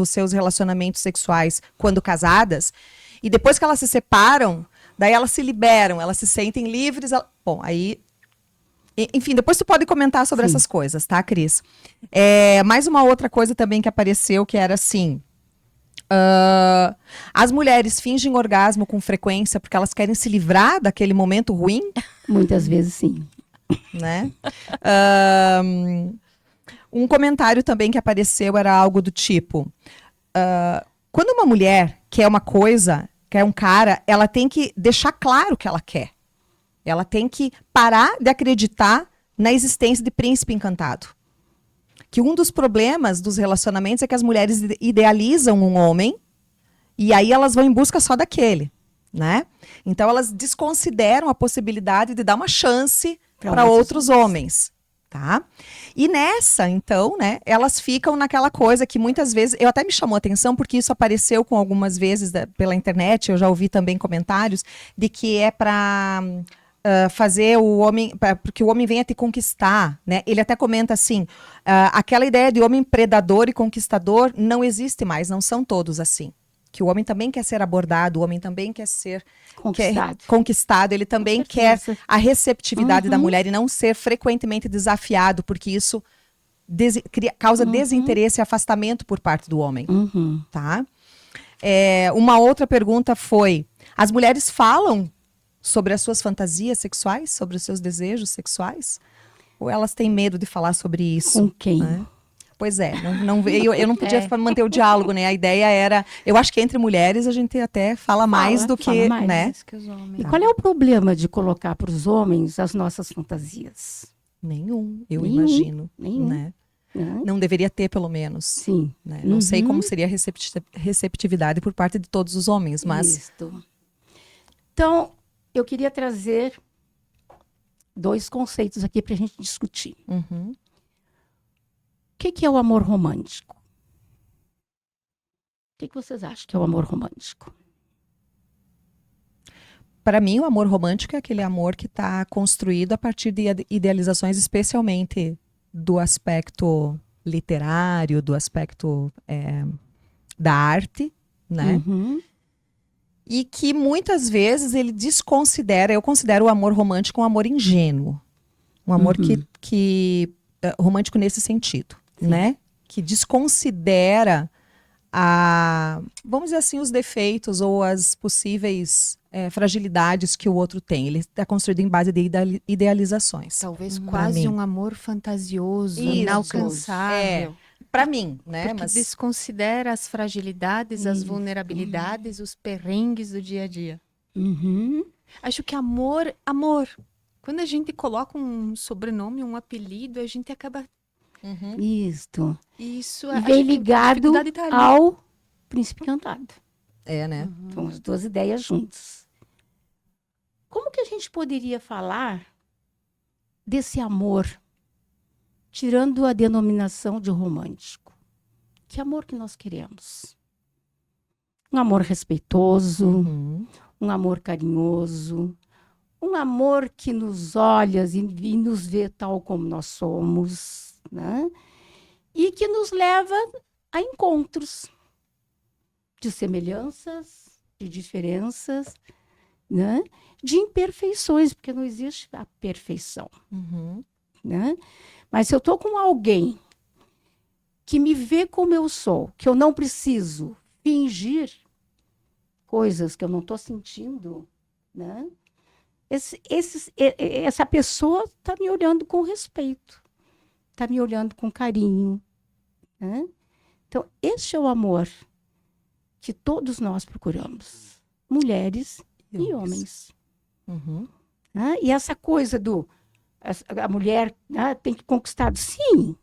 [SPEAKER 3] seus relacionamentos sexuais quando casadas, e depois que elas se separam, daí elas se liberam, elas se sentem livres. Bom, aí. Enfim, depois tu pode comentar sobre essas coisas, tá, Cris? Mais uma outra coisa também que apareceu, que era assim. As mulheres fingem orgasmo com frequência porque elas querem se livrar daquele momento ruim,
[SPEAKER 4] Muitas vezes, sim.
[SPEAKER 3] né? Um comentário também que apareceu era algo do tipo: quando uma mulher quer uma coisa, quer um cara, ela tem que deixar claro o que ela quer. Ela tem que parar de acreditar na existência de príncipe encantado. Que um dos problemas dos relacionamentos é que as mulheres idealizam um homem e aí elas vão em busca só daquele, né? Então elas desconsideram a possibilidade de dar uma chance para outros homens, tá? E nessa, então, né, elas ficam naquela coisa que muitas vezes, eu até me chamou a atenção porque isso apareceu com algumas vezes pela internet, eu já ouvi também comentários de que é para fazer o homem, porque o homem venha te conquistar, né? Ele até comenta assim, aquela ideia de homem predador e conquistador não existe mais, não são todos assim. Que o homem também quer ser abordado, o homem também quer ser conquistado, ele também quer a receptividade da mulher e não ser frequentemente desafiado, porque isso causa desinteresse e afastamento por parte do homem, tá? Uma outra pergunta foi, as mulheres falam sobre as suas fantasias sexuais, sobre os seus desejos sexuais? Ou elas têm medo de falar sobre isso?
[SPEAKER 4] Com quem?
[SPEAKER 3] Né? Pois é, eu não podia manter o diálogo, né? A ideia era, eu acho que entre mulheres a gente até fala mais do que,
[SPEAKER 4] mais,
[SPEAKER 3] né?
[SPEAKER 1] Que os homens.
[SPEAKER 4] E qual é o problema de colocar para os homens as nossas fantasias?
[SPEAKER 3] Nenhum, eu
[SPEAKER 4] Nenhum,
[SPEAKER 3] imagino,
[SPEAKER 4] nenhum.
[SPEAKER 3] né?
[SPEAKER 4] Né?
[SPEAKER 3] Não deveria ter, pelo menos.
[SPEAKER 4] Sim.
[SPEAKER 3] Né? Não sei como seria a receptividade por parte de todos os homens, mas...
[SPEAKER 4] Isto. Então, eu queria trazer 2 conceitos aqui para a gente discutir.
[SPEAKER 3] Uhum.
[SPEAKER 4] O que é o amor romântico? O que vocês acham que é o amor romântico?
[SPEAKER 3] Para mim, o amor romântico é aquele amor que está construído a partir de idealizações, especialmente do aspecto literário, do aspecto da arte, né?
[SPEAKER 4] Uhum.
[SPEAKER 3] E que muitas vezes ele desconsidera, eu considero o amor romântico um amor ingênuo. Um amor que romântico nesse sentido, né? Que desconsidera vamos dizer assim, os defeitos ou as possíveis fragilidades que o outro tem. Ele está construído em base de idealizações.
[SPEAKER 2] Talvez quase um amor fantasioso, inalcançável.
[SPEAKER 3] Para mim, né?
[SPEAKER 2] Porque
[SPEAKER 3] Mas
[SPEAKER 2] desconsidera as fragilidades, as vulnerabilidades, os perrengues do dia a dia.
[SPEAKER 4] Uhum.
[SPEAKER 2] Acho que amor, quando a gente coloca um sobrenome, um apelido, a gente acaba...
[SPEAKER 4] Isto.
[SPEAKER 2] Isso
[SPEAKER 4] E vem ligado ao príncipe encantado.
[SPEAKER 3] né?
[SPEAKER 4] São as 2 ideias juntas. Como que a gente poderia falar desse amor, tirando a denominação de romântico? Que amor que nós queremos? Um amor respeitoso, um amor carinhoso, um amor que nos olha e nos vê tal como nós somos, né? E que nos leva a encontros de semelhanças, de diferenças, né? De imperfeições, porque não existe a perfeição, né? Mas se eu estou com alguém que me vê como eu sou, que eu não preciso fingir coisas que eu não estou sentindo, né? Essa pessoa está me olhando com respeito, está me olhando com carinho, né? Então, esse é o amor que todos nós procuramos, mulheres e homens. Né? E essa coisa a mulher, né, tem que conquistar, sim,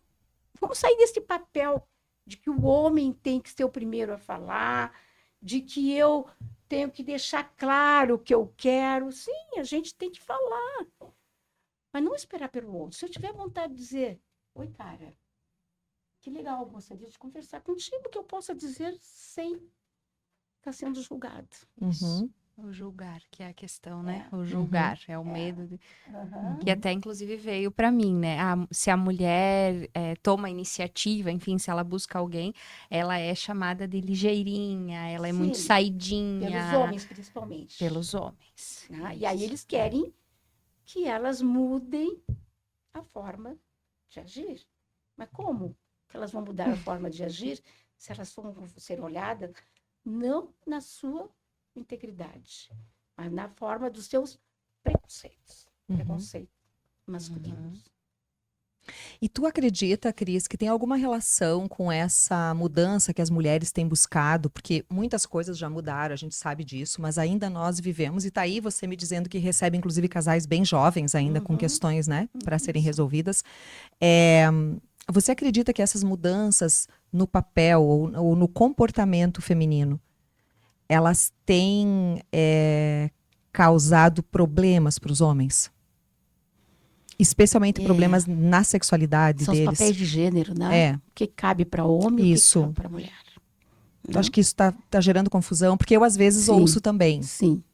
[SPEAKER 4] vamos sair desse papel de que o homem tem que ser o primeiro a falar, de que eu tenho que deixar claro o que eu quero. Sim, a gente tem que falar, mas não esperar pelo outro. Se eu tiver vontade de dizer, oi, cara, que legal, gostaria de conversar contigo, que eu possa dizer sem está sendo julgado.
[SPEAKER 3] Uhum.
[SPEAKER 1] O julgar, que é a questão, né? O julgar, é o medo. Que até, inclusive, veio para mim, né? Se a mulher toma iniciativa, enfim, se ela busca alguém, ela é chamada de ligeirinha, ela é muito
[SPEAKER 4] Sim,
[SPEAKER 1] saidinha.
[SPEAKER 4] pelos homens, principalmente.
[SPEAKER 1] Pelos homens.
[SPEAKER 4] Né? E aí eles querem que elas mudem a forma de agir. Mas como que elas vão mudar a forma de agir se elas vão ser olhadas não na sua integridade, mas na forma dos seus preconceitos, preconceitos masculinos.
[SPEAKER 3] E tu acredita, Cris, que tem alguma relação com essa mudança que as mulheres têm buscado? Porque muitas coisas já mudaram, a gente sabe disso, mas ainda nós vivemos, e tá aí você me dizendo que recebe, inclusive, casais bem jovens ainda, com questões, né, para serem resolvidas. Você acredita que essas mudanças no papel ou no comportamento feminino, elas têm causado problemas para os homens? Especialmente problemas na sexualidade
[SPEAKER 4] São
[SPEAKER 3] deles.
[SPEAKER 4] os papéis de gênero, né? O que cabe para homem e o que cabe para mulher.
[SPEAKER 3] Eu acho que isso tá gerando confusão, porque eu às vezes ouço também.
[SPEAKER 4] Sim.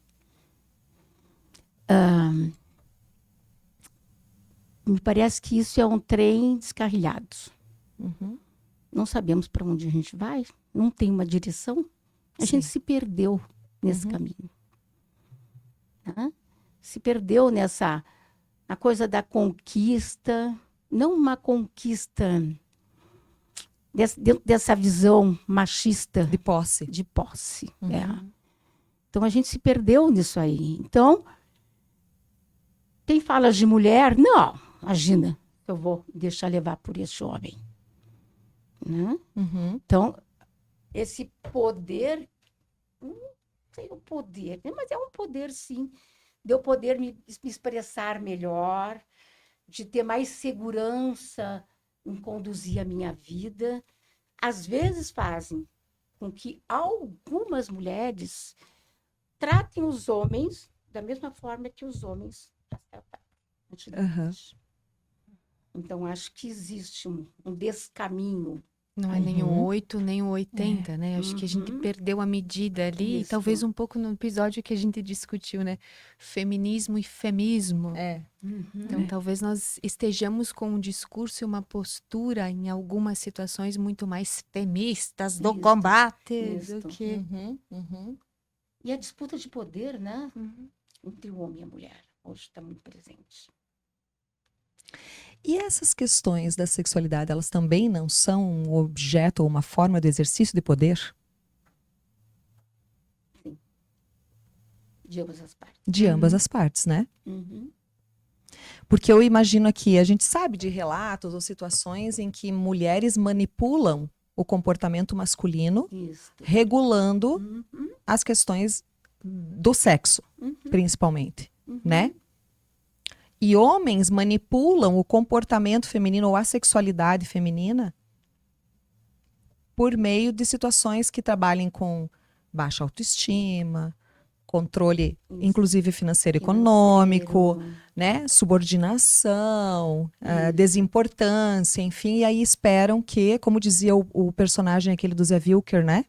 [SPEAKER 4] Me parece que isso é um trem descarrilhado. Não sabemos para onde a gente vai, não tem uma direção. A gente se perdeu nesse caminho. Né? Se perdeu na coisa da conquista, não uma conquista dentro dessa visão machista.
[SPEAKER 3] De posse.
[SPEAKER 4] De posse. Então a gente se perdeu nisso aí. Então, quem fala de mulher, não, imagina, eu vou deixar levar por esse homem. Né? Então, esse poder, não sei o poder, mas é um poder sim, de eu poder me expressar melhor, de ter mais segurança em conduzir a minha vida. Às vezes fazem com que algumas mulheres tratem os homens da mesma forma que os homens tratavam antigamente. Então, acho que existe um descaminho.
[SPEAKER 2] Não é nem o 8, nem o 80, né? Acho que a gente perdeu a medida ali. E talvez um pouco no episódio que a gente discutiu, né? Feminismo e femismo. Então, talvez nós estejamos com um discurso e uma postura em algumas situações muito mais feministas do combate do que...
[SPEAKER 4] E a disputa de poder, né? Entre o homem e a mulher. Hoje está muito presente.
[SPEAKER 3] E essas questões da sexualidade, elas também não são um objeto ou uma forma de exercício de poder?
[SPEAKER 4] Sim. De ambas as partes.
[SPEAKER 3] De ambas as partes, né? Porque eu imagino aqui, a gente sabe de relatos ou situações em que mulheres manipulam o comportamento masculino, regulando as questões do sexo, principalmente, né? E homens manipulam o comportamento feminino ou a sexualidade feminina por meio de situações que trabalhem com baixa autoestima, controle, inclusive financeiro econômico, né? Subordinação, desimportância, enfim. E aí esperam que, como dizia o personagem aquele do Zé Wilker, né?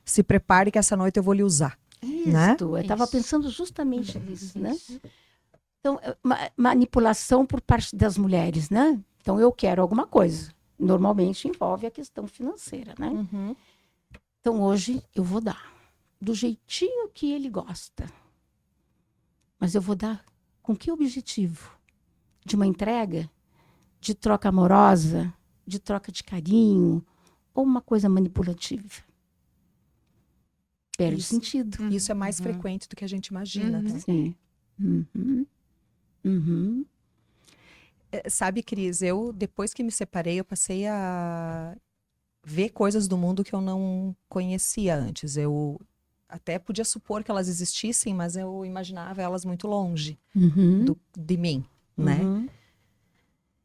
[SPEAKER 3] Se prepare que essa noite eu vou lhe usar. Né?
[SPEAKER 4] Eu estava pensando justamente nisso, né? Então, manipulação por parte das mulheres, né? Então, eu quero alguma coisa. Normalmente envolve a questão financeira, né? Então, hoje eu vou dar do jeitinho que ele gosta. Mas eu vou dar com que objetivo? De uma entrega? De troca amorosa? De troca de carinho? Ou uma coisa manipulativa? Perde sentido.
[SPEAKER 3] Isso é mais frequente do que a gente imagina. Né?
[SPEAKER 4] Sim.
[SPEAKER 3] Sabe, Cris, eu, depois que me separei, eu passei a ver coisas do mundo que eu não conhecia antes. Eu até podia supor que elas existissem, mas eu imaginava elas muito longe de mim, né?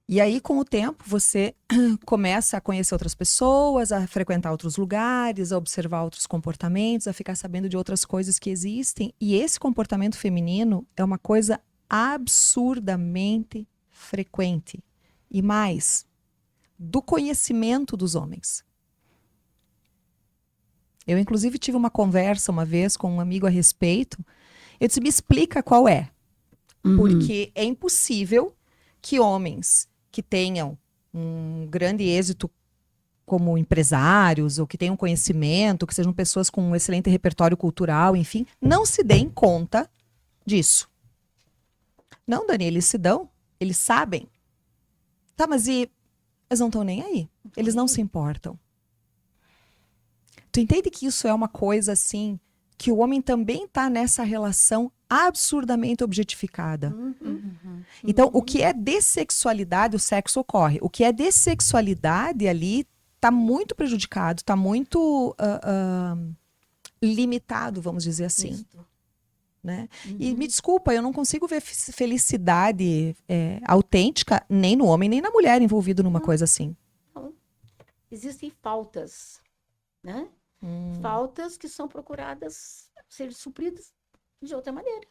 [SPEAKER 3] E aí, com o tempo, você começa a conhecer outras pessoas, a frequentar outros lugares, a observar outros comportamentos, a ficar sabendo de outras coisas que existem. E esse comportamento feminino é uma coisa absurdamente frequente. E mais, do conhecimento dos homens. Eu, inclusive, tive uma conversa uma vez com um amigo a respeito. Eu disse, me explica qual é. Porque é impossível que homens que tenham um grande êxito como empresários, ou que tenham conhecimento, que sejam pessoas com um excelente repertório cultural, enfim, não se deem conta disso. Não, Dani, eles se dão, eles sabem. Tá, mas e eles não estão nem aí. Eles não se importam. Tu entende que isso é uma coisa assim, que o homem também tá nessa relação absurdamente objetificada. Então, o que é dessexualidade, o sexo ocorre. O que é dessexualidade ali tá muito prejudicado, tá muito limitado, vamos dizer assim. Né? E me desculpa, eu não consigo ver felicidade autêntica nem no homem, nem na mulher envolvido numa coisa assim.
[SPEAKER 4] Não. Existem faltas, né? Faltas que são procuradas ser supridas de outra maneira,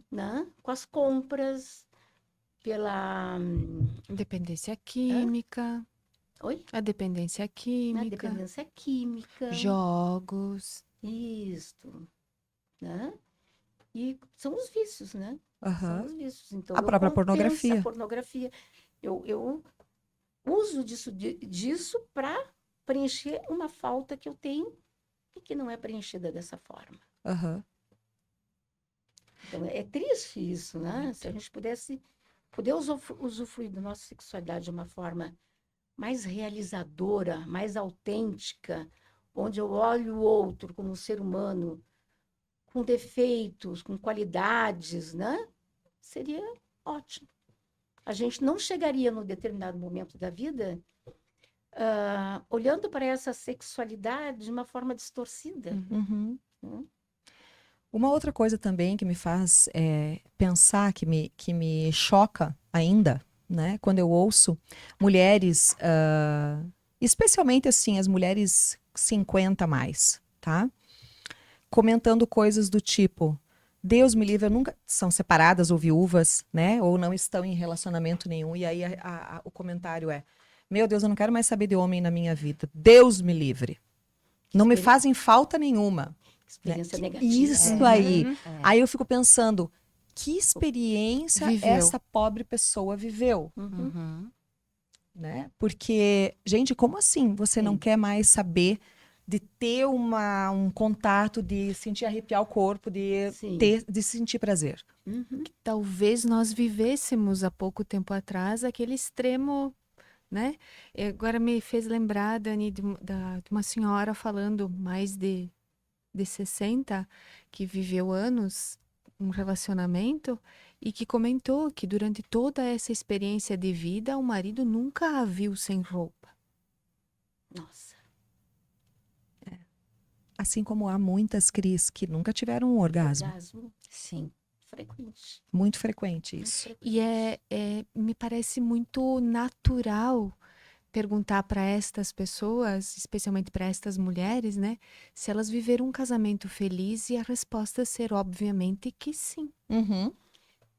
[SPEAKER 4] né? Com as compras, pela...
[SPEAKER 2] Dependência química.
[SPEAKER 4] Oi?
[SPEAKER 2] A dependência
[SPEAKER 4] Né?
[SPEAKER 2] química.
[SPEAKER 4] Dependência química.
[SPEAKER 2] Jogos.
[SPEAKER 4] Isto, né? E são os vícios, né?
[SPEAKER 3] Aham.
[SPEAKER 4] São os vícios. Então,
[SPEAKER 3] A
[SPEAKER 4] eu
[SPEAKER 3] própria
[SPEAKER 4] compenso
[SPEAKER 3] pornografia.
[SPEAKER 4] a pornografia. Eu uso disso para preencher uma falta que eu tenho e que não é preenchida dessa forma.
[SPEAKER 3] Aham.
[SPEAKER 4] Então, é triste isso, né? Se a gente pudesse poder usufruir da nossa sexualidade de uma forma mais realizadora, mais autêntica, onde eu olho o outro como um ser humano com defeitos, com qualidades, né? Seria ótimo. A gente não chegaria num determinado momento da vida olhando para essa sexualidade de uma forma distorcida.
[SPEAKER 3] Uhum. Uma outra coisa também que me faz pensar, que me choca ainda, né? Quando eu ouço mulheres, especialmente assim, as mulheres 50 a mais, tá? Comentando coisas do tipo, Deus me livre, eu nunca... São separadas ou viúvas, né? Ou não estão em relacionamento nenhum. E aí o comentário é, meu Deus, eu não quero mais saber de homem na minha vida. Deus me livre. Não me fazem falta nenhuma.
[SPEAKER 4] Experiência
[SPEAKER 3] Né?
[SPEAKER 4] negativa.
[SPEAKER 3] Isso aí. Aí eu fico pensando, que experiência
[SPEAKER 2] Viveu.
[SPEAKER 3] essa pobre pessoa viveu? Né? Porque, gente, como assim você não quer mais saber de ter um contato, de sentir arrepiar o corpo, de sentir prazer?
[SPEAKER 2] Talvez nós vivêssemos há pouco tempo atrás aquele extremo, né? E agora me fez lembrar, Dani, de uma senhora falando mais de 60, que viveu anos um relacionamento e que comentou que durante toda essa experiência de vida o marido nunca a viu sem roupa.
[SPEAKER 4] Nossa.
[SPEAKER 3] Assim como há muitas Cris que nunca tiveram um orgasmo.
[SPEAKER 4] Sim. Frequente.
[SPEAKER 3] Muito frequente isso.
[SPEAKER 2] E me parece muito natural perguntar para estas pessoas, especialmente para estas mulheres, né, se elas viveram um casamento feliz, e a resposta ser obviamente que sim.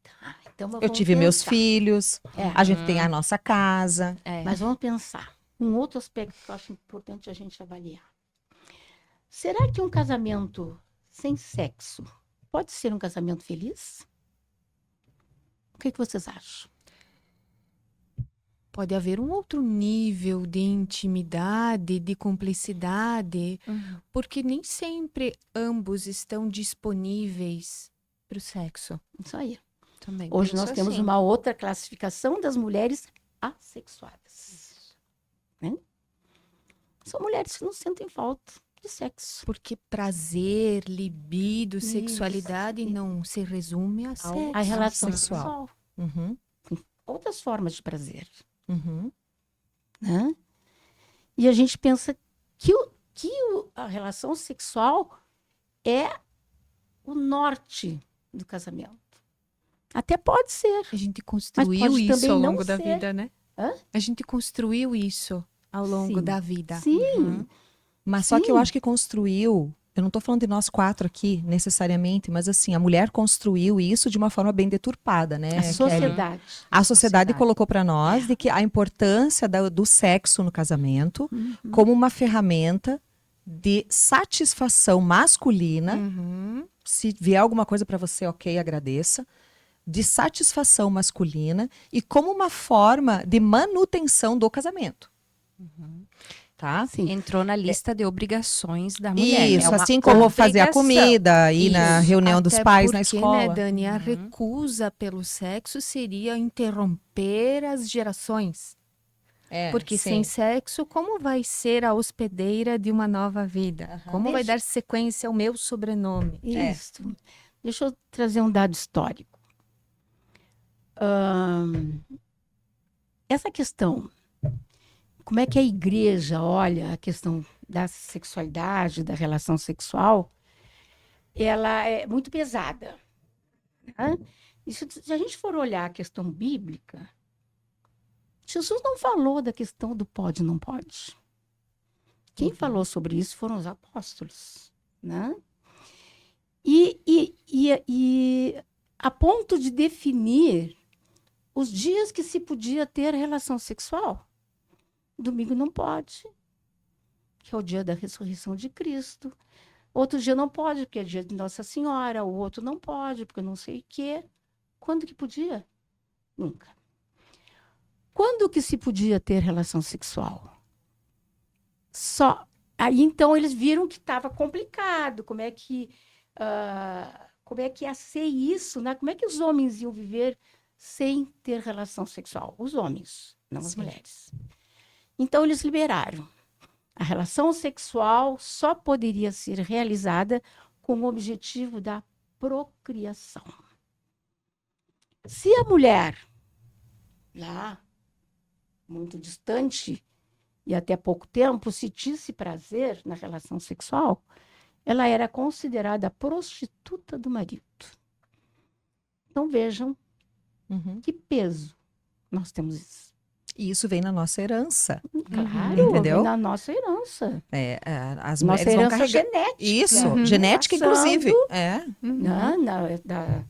[SPEAKER 4] Tá, então
[SPEAKER 3] Eu tive meus filhos,
[SPEAKER 4] É.
[SPEAKER 3] a gente tem a nossa casa.
[SPEAKER 4] Mas vamos pensar. Um outro aspecto que eu acho importante a gente avaliar. Será que um casamento sem sexo pode ser um casamento feliz? O que vocês acham?
[SPEAKER 2] Pode haver um outro nível de intimidade, de cumplicidade, porque nem sempre ambos estão disponíveis para o sexo.
[SPEAKER 4] Isso aí.
[SPEAKER 1] Também
[SPEAKER 4] Hoje
[SPEAKER 1] penso
[SPEAKER 4] nós temos
[SPEAKER 1] assim.
[SPEAKER 4] uma outra classificação das mulheres assexuadas. Né? São mulheres que não sentem falta de sexo.
[SPEAKER 2] Porque prazer, libido,
[SPEAKER 4] Isso.
[SPEAKER 2] sexualidade não se resume a sexo.
[SPEAKER 4] A relação
[SPEAKER 3] sexual.
[SPEAKER 4] sexual. Outras formas de prazer.
[SPEAKER 3] Uhum.
[SPEAKER 4] Né? E a gente pensa que a relação sexual é o norte do casamento. Até pode ser.
[SPEAKER 2] A gente construiu
[SPEAKER 4] pode
[SPEAKER 2] isso
[SPEAKER 4] também
[SPEAKER 2] ao
[SPEAKER 4] não
[SPEAKER 2] longo da
[SPEAKER 4] ser.
[SPEAKER 2] vida, né?
[SPEAKER 4] Hã?
[SPEAKER 2] A gente construiu isso ao longo
[SPEAKER 4] Sim.
[SPEAKER 2] da vida.
[SPEAKER 4] Sim.
[SPEAKER 3] Mas só que eu
[SPEAKER 4] Sim.
[SPEAKER 3] acho que construiu, eu não tô falando de nós quatro aqui, necessariamente, mas assim, a mulher construiu isso de uma forma bem deturpada, né,
[SPEAKER 4] A
[SPEAKER 3] Kelly?
[SPEAKER 4] sociedade.
[SPEAKER 3] A sociedade colocou para nós de que a importância do sexo no casamento como uma ferramenta de satisfação masculina.
[SPEAKER 2] Uhum.
[SPEAKER 3] Se vier alguma coisa para você, ok, agradeça. De satisfação masculina e como uma forma de manutenção do casamento. Tá?
[SPEAKER 4] Sim.
[SPEAKER 1] Entrou na lista de obrigações da mulher.
[SPEAKER 3] Isso,
[SPEAKER 1] É uma
[SPEAKER 3] assim como fazer a
[SPEAKER 1] obrigação.
[SPEAKER 3] comida, ir na
[SPEAKER 1] Isso.
[SPEAKER 3] reunião dos
[SPEAKER 2] Até
[SPEAKER 3] pais na
[SPEAKER 2] porque,
[SPEAKER 3] escola.
[SPEAKER 2] né, Dani, a
[SPEAKER 1] Uhum.
[SPEAKER 2] recusa pelo sexo seria interromper as gerações.
[SPEAKER 3] É,
[SPEAKER 2] Porque
[SPEAKER 3] sim.
[SPEAKER 2] sem sexo, como vai ser a hospedeira de uma nova vida?
[SPEAKER 3] Aham.
[SPEAKER 2] Como vai
[SPEAKER 4] Deixa-
[SPEAKER 2] dar sequência ao meu sobrenome?
[SPEAKER 4] Isso. Deixa eu trazer um dado histórico. Essa questão, como é que a igreja olha a questão da sexualidade, da relação sexual, ela é muito pesada. Né? E se a gente for olhar a questão bíblica, Jesus não falou da questão do pode e não pode. Quem falou sobre isso foram os apóstolos. Né? E a ponto de definir os dias que se podia ter relação sexual. Domingo não pode, que é o dia da ressurreição de Cristo. Outro dia não pode, porque é dia de Nossa Senhora. O outro não pode, porque não sei o quê. Quando que podia? Nunca. Quando que se podia ter relação sexual? Só. Aí, então, eles viram que estava complicado. Como é que ia ser isso, né? Como é que os homens iam viver sem ter relação sexual? Os homens, não as mulheres. Então, eles liberaram. A relação sexual só poderia ser realizada com o objetivo da procriação. Se a mulher, lá, muito distante, e até pouco tempo, sentisse prazer na relação sexual, ela era considerada a prostituta do marido. Então, vejam
[SPEAKER 3] Uhum.
[SPEAKER 4] que peso nós temos isso.
[SPEAKER 3] E isso vem na nossa herança.
[SPEAKER 4] Claro,
[SPEAKER 3] Entendeu?
[SPEAKER 4] vem na nossa herança.
[SPEAKER 3] As
[SPEAKER 4] Nossa
[SPEAKER 3] mulheres vão
[SPEAKER 4] herança
[SPEAKER 3] carregar.
[SPEAKER 4] genética.
[SPEAKER 3] Isso,
[SPEAKER 2] Uhum.
[SPEAKER 3] genética,
[SPEAKER 4] Passando,
[SPEAKER 3] inclusive. É.
[SPEAKER 4] né?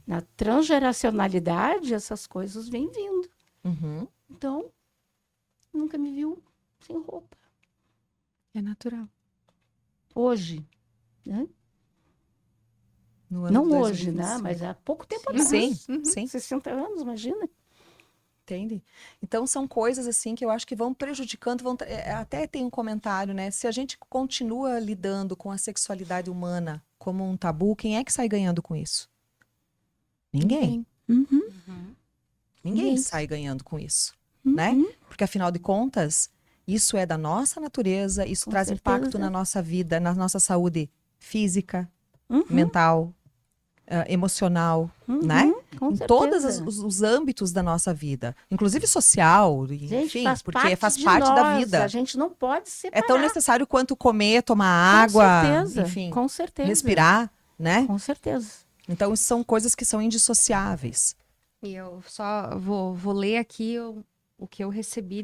[SPEAKER 4] Na transgeracionalidade, essas coisas vêm vindo.
[SPEAKER 3] Uhum.
[SPEAKER 4] Então, nunca me viu sem roupa.
[SPEAKER 2] É natural.
[SPEAKER 4] Hoje, né?
[SPEAKER 3] No ano
[SPEAKER 4] Não
[SPEAKER 3] de
[SPEAKER 4] hoje,
[SPEAKER 3] 2025.
[SPEAKER 4] né? Mas há pouco tempo
[SPEAKER 3] Sim,
[SPEAKER 4] atrás.
[SPEAKER 3] sim.
[SPEAKER 4] 60 anos, imagina.
[SPEAKER 3] Entende? Então são coisas assim que eu acho que vão prejudicando, até tem um comentário, né? Se a gente continua lidando com a sexualidade humana como um tabu, quem é que sai ganhando com isso? Ninguém.
[SPEAKER 1] Uhum.
[SPEAKER 3] Ninguém
[SPEAKER 4] Ninguém.
[SPEAKER 3] sai ganhando com isso, né? Porque afinal de contas, isso é da nossa natureza, isso
[SPEAKER 4] Com
[SPEAKER 3] traz impacto
[SPEAKER 4] certeza.
[SPEAKER 3] na nossa vida, na nossa saúde física,
[SPEAKER 4] Uhum,
[SPEAKER 3] mental, emocional, né?
[SPEAKER 4] com
[SPEAKER 3] Em
[SPEAKER 4] certeza.
[SPEAKER 3] todos os âmbitos da nossa vida, inclusive social,
[SPEAKER 4] Gente,
[SPEAKER 3] enfim,
[SPEAKER 4] faz
[SPEAKER 3] porque
[SPEAKER 4] parte
[SPEAKER 3] faz
[SPEAKER 4] de
[SPEAKER 3] parte da
[SPEAKER 4] nós,
[SPEAKER 3] vida.
[SPEAKER 4] A gente não pode
[SPEAKER 3] É
[SPEAKER 4] separar.
[SPEAKER 3] tão necessário quanto comer, tomar água,
[SPEAKER 4] Com certeza,
[SPEAKER 3] enfim,
[SPEAKER 4] com certeza.
[SPEAKER 3] respirar, né?
[SPEAKER 4] Com certeza.
[SPEAKER 3] Então, isso são coisas que são indissociáveis.
[SPEAKER 1] E eu só vou ler aqui o que eu recebi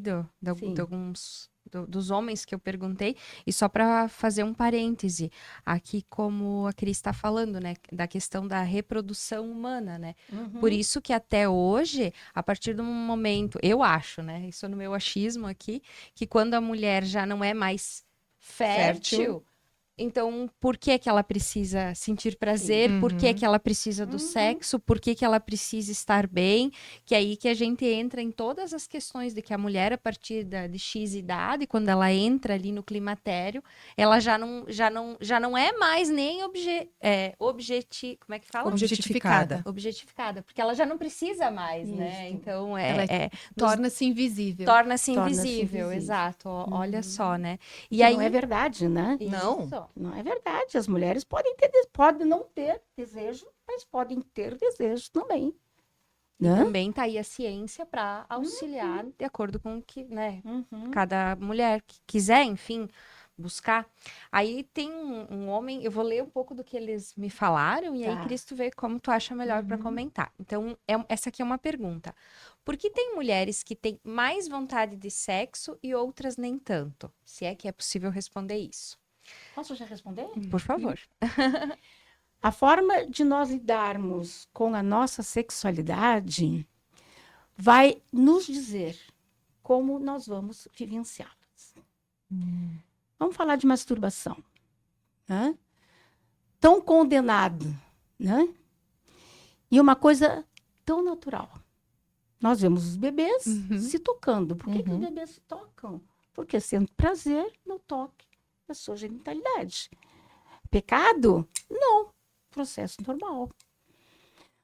[SPEAKER 4] Sim.
[SPEAKER 1] de alguns dos homens que eu perguntei, e só para fazer um parêntese, aqui como a Cris está falando, né, da questão da reprodução humana, né? Por isso que até hoje, a partir do momento, eu acho, né, isso no meu achismo aqui, que quando a mulher já não é mais fértil, então, por que que ela precisa sentir prazer?
[SPEAKER 2] Sim.
[SPEAKER 1] Por que
[SPEAKER 2] Uhum.
[SPEAKER 1] que ela precisa do sexo? Por que que ela precisa estar bem? Que é aí que a gente entra em todas as questões de que a mulher, a partir de X idade, quando ela entra ali no climatério, ela já não é mais nem como é que fala?
[SPEAKER 3] Objetificada.
[SPEAKER 1] Objetificada, porque ela já não precisa mais, né?
[SPEAKER 4] Isso.
[SPEAKER 1] Então,
[SPEAKER 2] Ela torna-se invisível.
[SPEAKER 1] torna-se
[SPEAKER 4] Torna-se
[SPEAKER 1] invisível,
[SPEAKER 4] invisível.
[SPEAKER 1] exato. Olha só, né? E
[SPEAKER 4] Que
[SPEAKER 1] aí
[SPEAKER 4] não é verdade, né?
[SPEAKER 3] Não.
[SPEAKER 1] Isso.
[SPEAKER 4] Não é verdade. As mulheres podem não ter desejo, mas podem ter desejo também. Né?
[SPEAKER 1] Também tá aí a ciência para auxiliar de acordo com o que, né,
[SPEAKER 4] Uhum.
[SPEAKER 1] cada mulher que quiser, enfim, buscar. Aí tem um homem, eu vou ler um pouco do que eles me falaram e aí,
[SPEAKER 4] Tá.
[SPEAKER 1] Cris, tu vê como tu acha melhor para comentar. Então, essa aqui é uma pergunta. Por que tem mulheres que têm mais vontade de sexo e outras nem tanto? Se é que é possível responder isso.
[SPEAKER 4] Posso já responder?
[SPEAKER 1] Por favor.
[SPEAKER 4] A forma de nós lidarmos com a nossa sexualidade vai nos dizer como nós vamos vivenciá-las. Vamos falar de masturbação. Né? Tão condenado, né? E uma coisa tão natural. Nós vemos os bebês se tocando. Por que os bebês se tocam? Porque sente prazer no toque da sua genitalidade. Pecado? Não. Processo normal.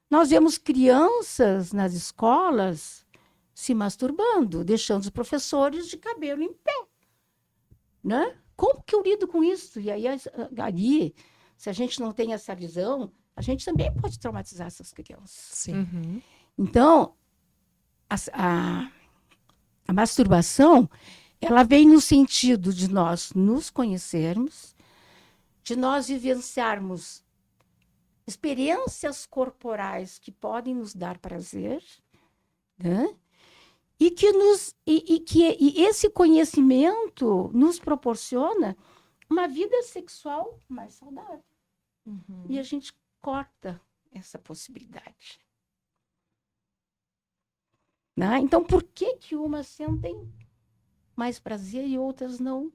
[SPEAKER 4] Nós vemos crianças nas escolas se masturbando, deixando os professores de cabelo em pé. Né? Como que eu lido com isso? E aí, se a gente não tem essa visão, a gente também pode traumatizar essas crianças.
[SPEAKER 3] Sim.
[SPEAKER 4] Então, a masturbação, ela vem no sentido de nós nos conhecermos, de nós vivenciarmos experiências corporais que podem nos dar prazer, né? E esse conhecimento nos proporciona uma vida sexual mais saudável. E a gente corta essa possibilidade. Né? Então, por que umas sentem mais prazer e outras não?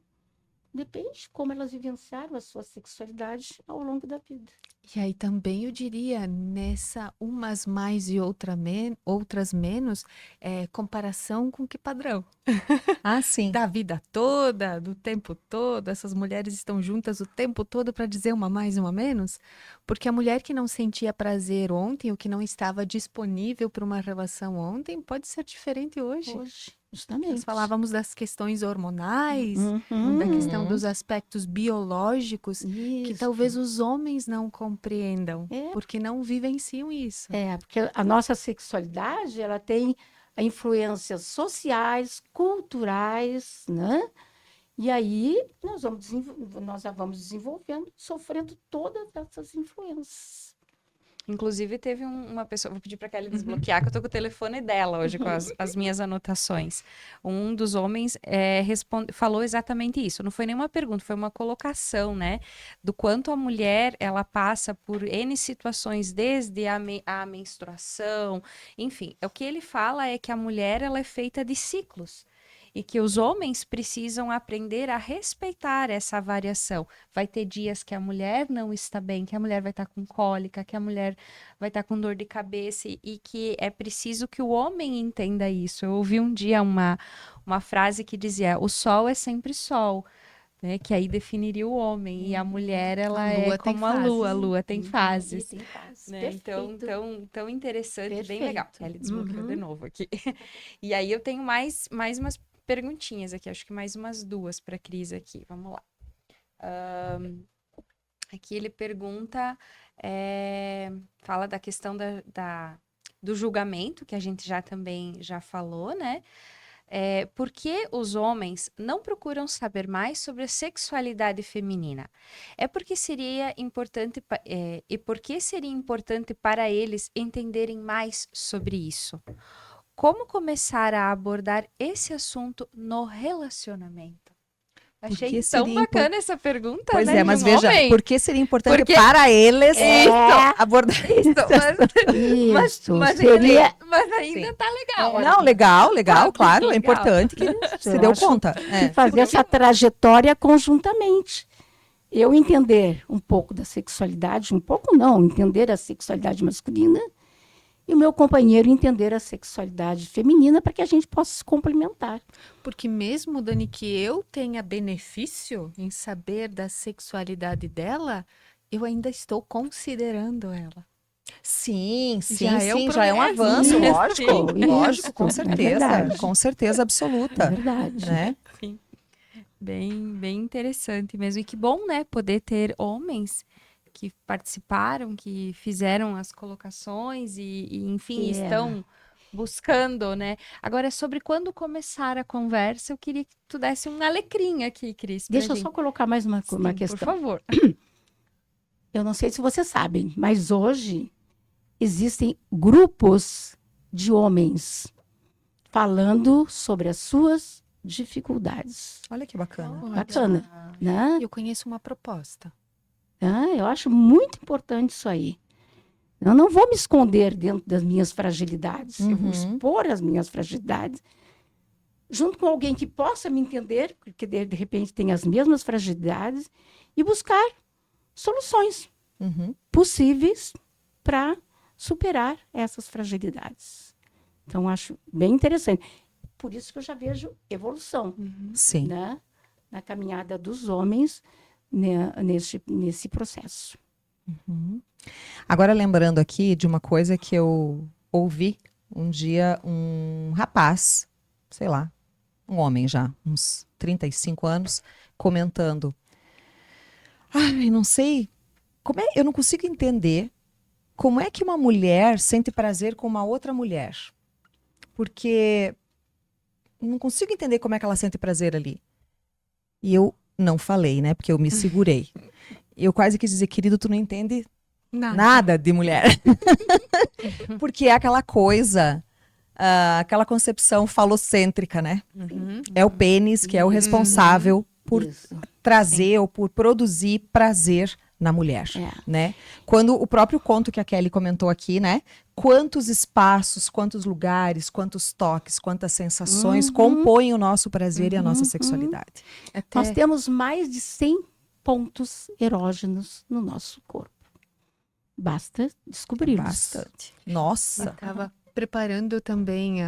[SPEAKER 4] Depende de como elas vivenciaram a sua sexualidade ao longo da vida.
[SPEAKER 2] E aí também eu diria, nessa umas mais e outras menos, comparação com que padrão?
[SPEAKER 3] Ah, sim.
[SPEAKER 2] Da vida toda, do tempo todo, essas mulheres estão juntas o tempo todo para dizer uma mais e uma menos? Porque a mulher que não sentia prazer ontem, ou que não estava disponível para uma relação ontem, pode ser diferente hoje.
[SPEAKER 4] Hoje, justamente.
[SPEAKER 2] Nós falávamos das questões hormonais, da questão dos aspectos biológicos, que
[SPEAKER 4] Isso.
[SPEAKER 2] talvez os homens não compreendam,
[SPEAKER 4] É.
[SPEAKER 2] porque não vivenciam isso.
[SPEAKER 4] Porque a nossa sexualidade, ela tem influências sociais, culturais, né? E aí nós já vamos desenvolvendo, sofrendo todas essas influências.
[SPEAKER 1] Inclusive, teve uma pessoa, vou pedir para Kelly desbloquear, que eu tô com o telefone dela hoje, com as minhas anotações. Um dos homens falou exatamente isso. Não foi nenhuma pergunta, foi uma colocação, né? Do quanto a mulher, ela passa por N situações, desde a menstruação, enfim. O que ele fala é que a mulher, ela é feita de ciclos. E que os homens precisam aprender a respeitar essa variação. Vai ter dias que a mulher não está bem, que a mulher vai estar com cólica, que a mulher vai estar com dor de cabeça e que é preciso que o homem entenda isso. Eu ouvi um dia uma frase que dizia: o sol é sempre sol, né? Que aí definiria o homem. E a mulher, ela é como a lua tem fases.
[SPEAKER 4] Tem fases.
[SPEAKER 1] Né? Então, tão interessante, bem legal.
[SPEAKER 4] Perfeito.
[SPEAKER 1] Ele desbloqueou de novo aqui. E aí eu tenho mais umas perguntinhas aqui, acho que mais umas duas para a Cris aqui. Vamos lá. Aqui ele pergunta, fala da questão do julgamento, que a gente também já falou, né? Por que os homens não procuram saber mais sobre a sexualidade feminina? Porque seria importante para eles entenderem mais sobre isso? Como começar a abordar esse assunto no relacionamento? Achei tão bacana essa pergunta,
[SPEAKER 3] Pois
[SPEAKER 1] né?
[SPEAKER 3] mas
[SPEAKER 1] de um
[SPEAKER 3] veja,
[SPEAKER 1] homem.
[SPEAKER 3] por que seria importante para eles abordar
[SPEAKER 1] Isso, mas ainda tá legal.
[SPEAKER 3] Não, legal, claro, é importante que se deu conta.
[SPEAKER 4] Fazer essa trajetória conjuntamente. Eu entender um pouco da sexualidade, entender a sexualidade masculina, e o meu companheiro entender a sexualidade feminina para que a gente possa se complementar.
[SPEAKER 2] Porque mesmo, Dani, que eu tenha benefício em saber da sexualidade dela, eu ainda estou considerando ela.
[SPEAKER 3] Sim,
[SPEAKER 2] já é um
[SPEAKER 3] avanço, lógico, com
[SPEAKER 4] verdade.
[SPEAKER 3] certeza absoluta.
[SPEAKER 4] É verdade.
[SPEAKER 3] Né?
[SPEAKER 1] Sim. Bem interessante mesmo. E que bom, né, poder ter homens que participaram, que fizeram as colocações e enfim, estão buscando, né? Agora, sobre quando começar a conversa, eu queria que tu desse um alecrim aqui, Cris.
[SPEAKER 4] Deixa eu só colocar mais uma questão.
[SPEAKER 1] Por favor.
[SPEAKER 4] Eu não sei se vocês sabem, mas hoje existem grupos de homens falando sobre as suas dificuldades.
[SPEAKER 3] Olha que bacana.
[SPEAKER 4] Bacana, né?
[SPEAKER 2] Eu conheço uma proposta.
[SPEAKER 4] Eu acho muito importante isso aí. Eu não vou me esconder dentro das minhas fragilidades. Eu vou expor as minhas fragilidades junto com alguém que possa me entender, porque de repente tem as mesmas fragilidades, e buscar soluções
[SPEAKER 3] Uhum.
[SPEAKER 4] possíveis para superar essas fragilidades. Então, acho bem interessante. Por isso que eu já vejo evolução,
[SPEAKER 3] Sim.
[SPEAKER 4] né, na caminhada dos homens, né, nesse processo.
[SPEAKER 3] Agora, lembrando aqui de uma coisa que eu ouvi um dia, um rapaz, sei lá, um homem já, uns 35 anos, comentando. Ai, não sei, eu não consigo entender como é que uma mulher sente prazer com uma outra mulher. Porque não consigo entender como é que ela sente prazer ali. E eu não falei, né? Porque eu me segurei. Eu quase quis dizer, querido, tu não entende nada de mulher. Porque é aquela coisa, aquela concepção falocêntrica, né? É o pênis que é o responsável por
[SPEAKER 4] Isso.
[SPEAKER 3] trazer ou por produzir prazer na mulher,
[SPEAKER 4] É.
[SPEAKER 3] né? Quando o próprio conto que a Kelly comentou aqui, né? Quantos espaços, quantos lugares, quantos toques, quantas sensações compõem o nosso prazer e a nossa sexualidade.
[SPEAKER 4] Nós temos mais de 100 pontos erógenos no nosso corpo. Basta descobri-los.
[SPEAKER 3] Bastante. Nossa.
[SPEAKER 2] Estava preparando também,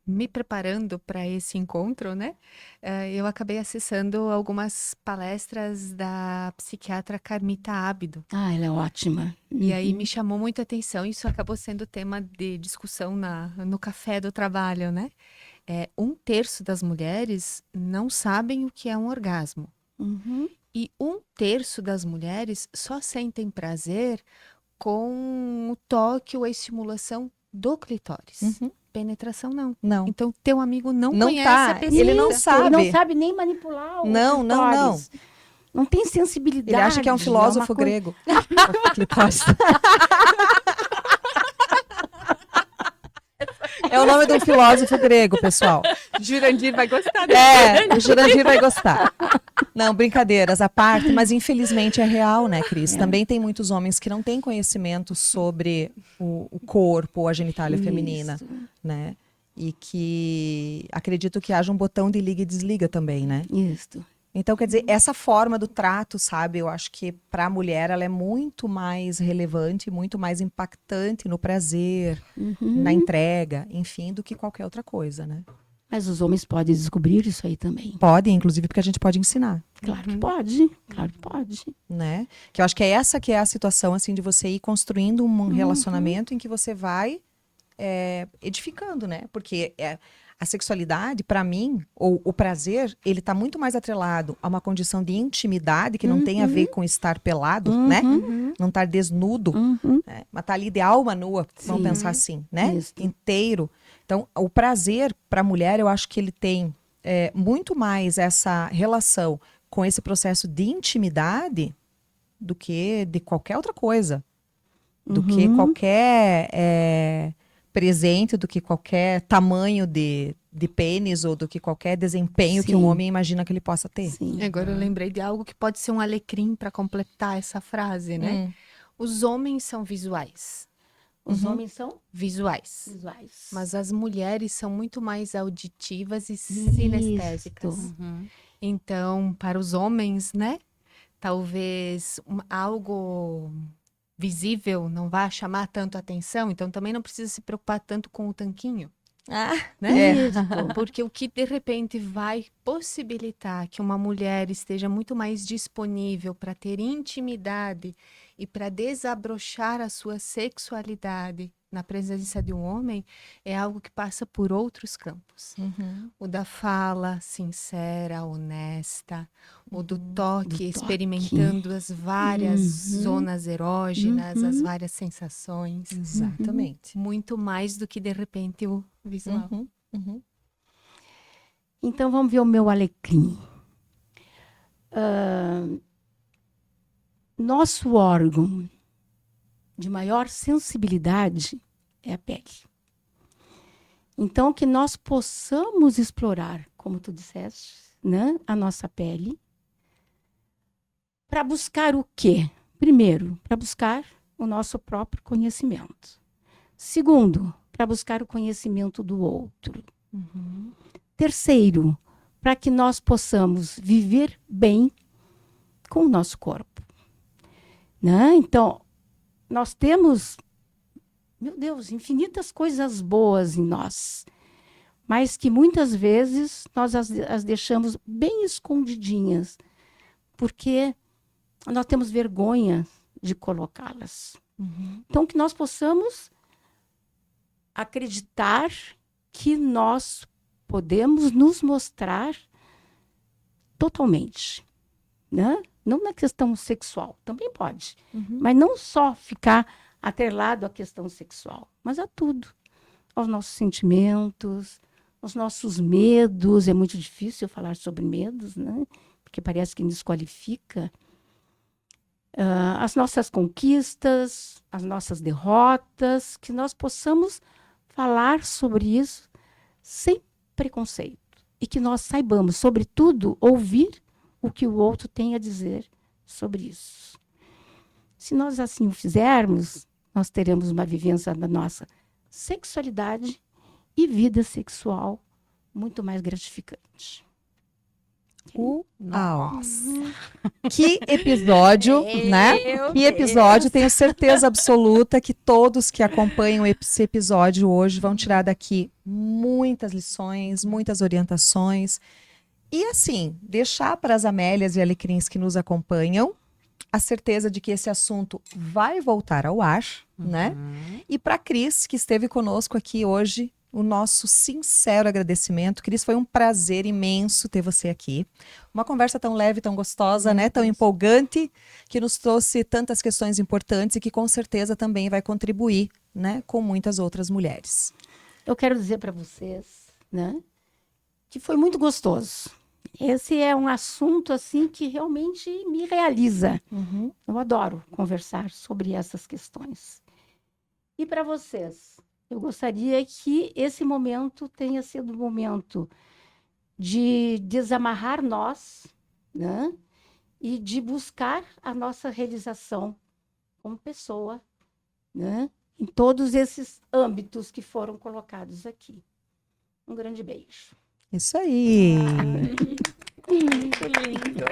[SPEAKER 2] me preparando para esse encontro, né? Eu acabei acessando algumas palestras da psiquiatra Carmita Ábido.
[SPEAKER 4] Ah, ela é ótima.
[SPEAKER 2] E aí me chamou muita atenção, isso acabou sendo tema de discussão no café do trabalho, né? 1/3 das mulheres não sabem o que é um orgasmo.
[SPEAKER 4] Uhum.
[SPEAKER 2] E 1/3 das mulheres só sentem prazer com o toque ou a estimulação do clitóris.
[SPEAKER 3] Uhum.
[SPEAKER 2] Penetração não.
[SPEAKER 3] Não.
[SPEAKER 2] Então, teu amigo não
[SPEAKER 3] Não
[SPEAKER 2] conhece
[SPEAKER 3] tá,
[SPEAKER 2] a pesquisa.
[SPEAKER 3] ele não
[SPEAKER 4] Isso,
[SPEAKER 3] sabe.
[SPEAKER 4] Ele não sabe nem manipular o
[SPEAKER 3] Não, não,
[SPEAKER 4] clitóris. Não tem sensibilidade.
[SPEAKER 3] Ele acha que é um filósofo
[SPEAKER 4] uma coisa-
[SPEAKER 3] grego. Clitóris. É o nome de um filósofo grego, pessoal.
[SPEAKER 2] Jurandir vai gostar
[SPEAKER 3] O Jurandir vai gostar. Não, brincadeiras à parte, mas infelizmente é real, né, Cris? Também tem muitos homens que não têm conhecimento sobre o corpo ou a genitália feminina, né? E que acredito que haja um botão de liga e desliga também, né?
[SPEAKER 4] Isso.
[SPEAKER 3] Então, quer dizer, essa forma do trato, sabe? Eu acho que para a mulher ela é muito mais relevante, muito mais impactante no prazer, na entrega, enfim, do que qualquer outra coisa, né?
[SPEAKER 4] Mas os homens podem descobrir isso aí também.
[SPEAKER 3] Pode, inclusive, porque a gente pode ensinar,
[SPEAKER 4] Claro que pode. Claro que pode.
[SPEAKER 3] né? Que eu acho que é essa que é a situação, assim, de você ir construindo um relacionamento em que você vai edificando, né? Porque a sexualidade, para mim, ou o prazer, ele tá muito mais atrelado a uma condição de intimidade que não tem a ver com estar pelado, né? Não estar desnudo, né? Mas tá ali de alma nua, vamos
[SPEAKER 4] Sim.
[SPEAKER 3] pensar assim, né?
[SPEAKER 4] Isso.
[SPEAKER 3] Inteiro. Então, o prazer para a mulher, eu acho que ele tem muito mais essa relação com esse processo de intimidade do que de qualquer outra coisa. Do que qualquer presente, do que qualquer tamanho de pênis ou do que qualquer desempenho que um
[SPEAKER 4] Sim.
[SPEAKER 3] homem imagina que ele possa ter.
[SPEAKER 4] Sim.
[SPEAKER 2] Agora eu lembrei de algo que pode ser um alecrim para completar essa frase, né? Os homens são visuais.
[SPEAKER 4] Os homens são
[SPEAKER 2] Visuais.
[SPEAKER 4] visuais.
[SPEAKER 2] Mas as mulheres são muito mais auditivas e sinestésicas. Então, para os homens, né? Talvez algo visível não vá chamar tanto atenção, então também não precisa se preocupar tanto com o tanquinho, né?
[SPEAKER 4] Isso.
[SPEAKER 2] Porque o que de repente vai possibilitar que uma mulher esteja muito mais disponível para ter intimidade e para desabrochar a sua sexualidade na presença de um homem é algo que passa por outros campos. O da fala sincera, honesta, o do toque, experimentando as várias zonas erógenas, as várias sensações.
[SPEAKER 3] Exatamente.
[SPEAKER 2] Muito mais do que de repente o visual.
[SPEAKER 4] Então, vamos ver o meu alecrim. Nosso órgão de maior sensibilidade é a pele. Então, que nós possamos explorar, como tu disseste, né, a nossa pele, para buscar o quê? Primeiro, para buscar o nosso próprio conhecimento. Segundo, para buscar o conhecimento do outro. Terceiro, para que nós possamos viver bem com o nosso corpo. Né? Então, nós temos, meu Deus, infinitas coisas boas em nós, mas que muitas vezes nós as deixamos bem escondidinhas, porque nós temos vergonha de colocá-las. Então, que nós possamos acreditar que nós podemos nos mostrar totalmente, né? Não na questão sexual, também pode, mas não só ficar atrelado à questão sexual, mas a tudo, aos nossos sentimentos, aos nossos medos. É muito difícil falar sobre medos, né? Porque parece que desqualifica. As nossas conquistas, as nossas derrotas, que nós possamos falar sobre isso sem preconceito. E que nós saibamos, sobretudo, ouvir o que o outro tem a dizer sobre isso. Se nós assim o fizermos, nós teremos uma vivência da nossa sexualidade e vida sexual muito mais gratificante.
[SPEAKER 3] Nossa. Que episódio, né? Que episódio. Tenho certeza absoluta que todos que acompanham esse episódio hoje vão tirar daqui muitas lições, muitas orientações. E assim, deixar para as Amélias e Alecrins que nos acompanham a certeza de que esse assunto vai voltar ao ar, né? E para a Cris, que esteve conosco aqui hoje, o nosso sincero agradecimento. Cris, foi um prazer imenso ter você aqui. Uma conversa tão leve, tão gostosa, né? Tão empolgante, que nos trouxe tantas questões importantes e que com certeza também vai contribuir, né, com muitas outras mulheres.
[SPEAKER 4] Eu quero dizer para vocês, né, que foi muito gostoso. Esse é um assunto assim que realmente me realiza. Eu adoro conversar sobre essas questões. E para vocês, eu gostaria que esse momento tenha sido um momento de desamarrar nós, né? E de buscar a nossa realização como pessoa, né? Em todos esses âmbitos que foram colocados aqui. Um grande beijo.
[SPEAKER 3] Isso aí.
[SPEAKER 1] Muito lindo.